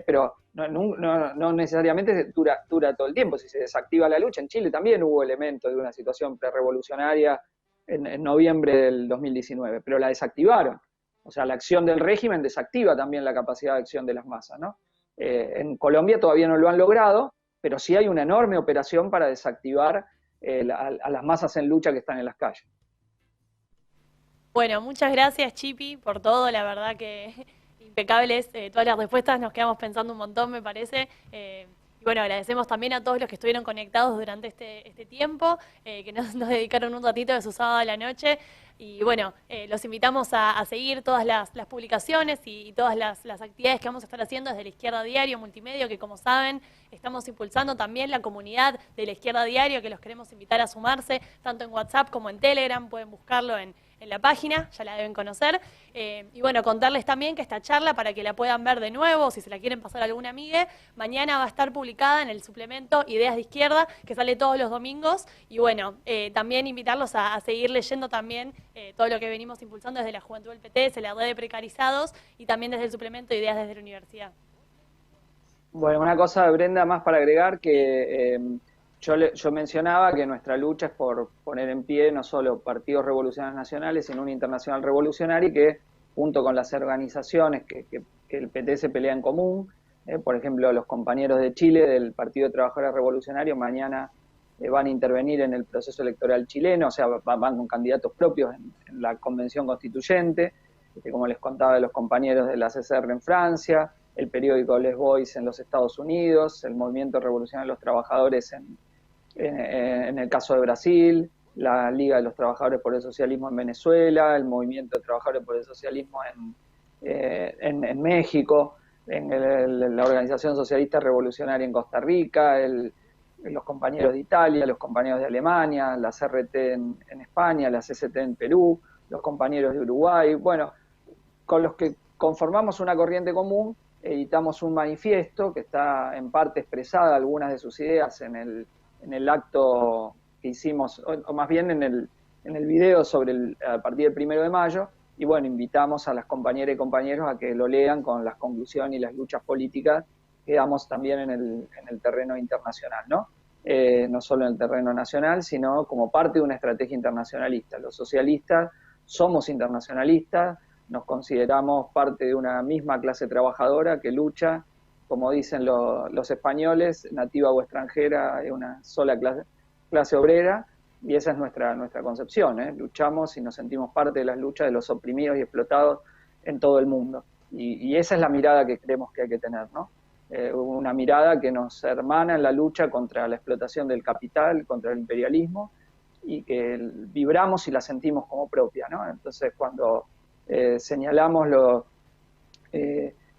Pero no necesariamente dura todo el tiempo. Si se desactiva la lucha, en Chile también hubo elementos de una situación prerevolucionaria en noviembre del 2019, pero la desactivaron. O sea, la acción del régimen desactiva también la capacidad de acción de las masas, ¿no? En Colombia todavía no lo han logrado, pero sí hay una enorme operación para desactivar a las masas en lucha que están en las calles. Bueno, muchas gracias, Chipi, por todo. La verdad que impecables todas las respuestas. Nos quedamos pensando un montón, me parece. Y bueno, agradecemos también a todos los que estuvieron conectados durante este tiempo, que nos dedicaron un ratito de su sábado a la noche. Y bueno, los invitamos a seguir todas las publicaciones y todas las actividades que vamos a estar haciendo desde La Izquierda Diario, Multimedio, que como saben, estamos impulsando también la comunidad de La Izquierda Diario, que los queremos invitar a sumarse, tanto en WhatsApp como en Telegram, pueden buscarlo en la página, ya la deben conocer. Y bueno, contarles también que esta charla, para que la puedan ver de nuevo, si se la quieren pasar a alguna amiga, mañana va a estar publicada en el suplemento Ideas de Izquierda, que sale todos los domingos. Y bueno, también invitarlos a seguir leyendo también todo lo que venimos impulsando desde la Juventud del PT, desde la red de precarizados y también desde el suplemento Ideas desde la Universidad. Bueno, una cosa, Brenda, más para agregar, que yo mencionaba que nuestra lucha es por poner en pie no solo partidos revolucionarios nacionales, sino una internacional revolucionaria, y que junto con las organizaciones que el PT se pelea en común, por ejemplo, los compañeros de Chile del Partido de Trabajadores Revolucionarios mañana van a intervenir en el proceso electoral chileno, o sea, van con candidatos propios en la convención constituyente, como les contaba, de los compañeros de la CCR en Francia, el periódico Les Boys en los Estados Unidos, el Movimiento Revolucionario de los Trabajadores en el caso de Brasil, la Liga de los Trabajadores por el Socialismo en Venezuela, el Movimiento de Trabajadores por el Socialismo en México, la Organización Socialista Revolucionaria en Costa Rica, los compañeros de Italia, los compañeros de Alemania, la CRT en España, la CCT en Perú, los compañeros de Uruguay. Bueno, con los que conformamos una corriente común, editamos un manifiesto que está en parte expresada algunas de sus ideas en el acto que hicimos, o más bien en el video a partir del 1 de mayo, y bueno, invitamos a las compañeras y compañeros a que lo lean con las conclusiones y las luchas políticas que damos también en el terreno internacional, ¿no? No solo en el terreno nacional, sino como parte de una estrategia internacionalista. Los socialistas somos internacionalistas, nos consideramos parte de una misma clase trabajadora que lucha, como dicen los españoles, nativa o extranjera, de una sola clase obrera, y esa es nuestra concepción, ¿eh? Luchamos y nos sentimos parte de las luchas de los oprimidos y explotados en todo el mundo. Y esa es la mirada que creemos que hay que tener, ¿no? Una mirada que nos hermana en la lucha contra la explotación del capital, contra el imperialismo, y que vibramos y la sentimos como propia, ¿no? Entonces, cuando señalamos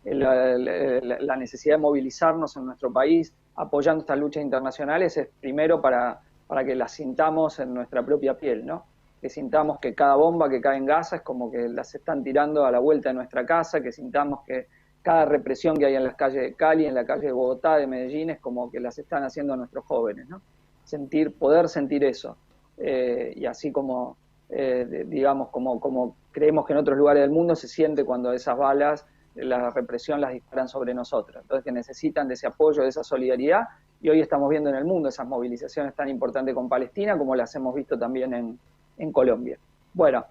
la necesidad de movilizarnos en nuestro país apoyando estas luchas internacionales, es primero para que las sintamos en nuestra propia piel, ¿no? Que sintamos que cada bomba que cae en Gaza es como que las están tirando a la vuelta de nuestra casa, que sintamos que cada represión que hay en las calles de Cali, en la calle de Bogotá, de Medellín, es como que las están haciendo nuestros jóvenes, ¿no? Poder sentir eso. Y así como, digamos, como creemos que en otros lugares del mundo se siente cuando esas balas, la represión las disparan sobre nosotros. Entonces que necesitan de ese apoyo, de esa solidaridad, y hoy estamos viendo en el mundo esas movilizaciones tan importantes con Palestina como las hemos visto también en Colombia. Bueno,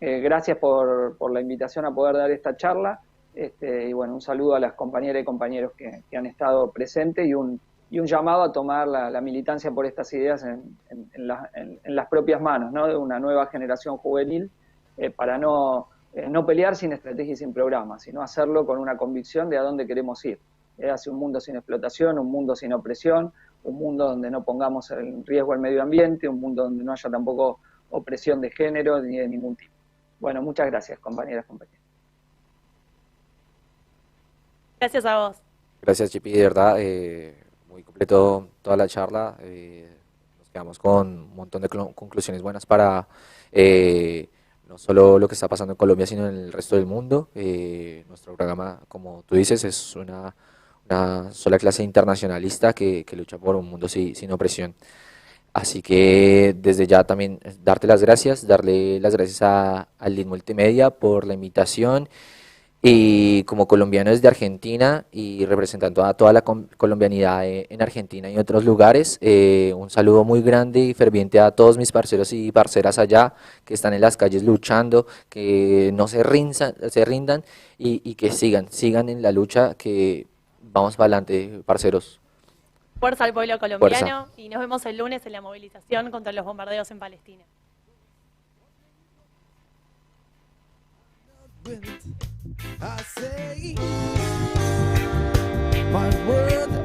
gracias por la invitación a poder dar esta charla, y bueno, un saludo a las compañeras y compañeros que han estado presentes y un llamado a tomar la militancia por estas ideas en las propias manos, ¿no? De una nueva generación juvenil, para no pelear sin estrategia y sin programa, sino hacerlo con una convicción de a dónde queremos ir. Hacia un mundo sin explotación, un mundo sin opresión, un mundo donde no pongamos en riesgo el medio ambiente, un mundo donde no haya tampoco opresión de género ni de ningún tipo. Bueno, muchas gracias, compañeras, compañeros. Gracias a vos. Gracias, Chipi, de verdad, muy completo toda la charla. Nos quedamos con un montón de conclusiones buenas para no solo lo que está pasando en Colombia, sino en el resto del mundo. Nuestro programa, como tú dices, es una sola clase internacionalista que lucha por un mundo sin opresión. Así que desde ya también darte las gracias, darle las gracias al Lead Multimedia por la invitación. Y como colombiano desde Argentina y representando a toda la colombianidad en Argentina y otros lugares, un saludo muy grande y ferviente a todos mis parceros y parceras allá que están en las calles luchando, que no se rindan y que sigan en la lucha, que vamos para adelante, parceros. Fuerza al pueblo colombiano. Fuerza. Y nos vemos el lunes en la movilización contra los bombardeos en Palestina. I say my word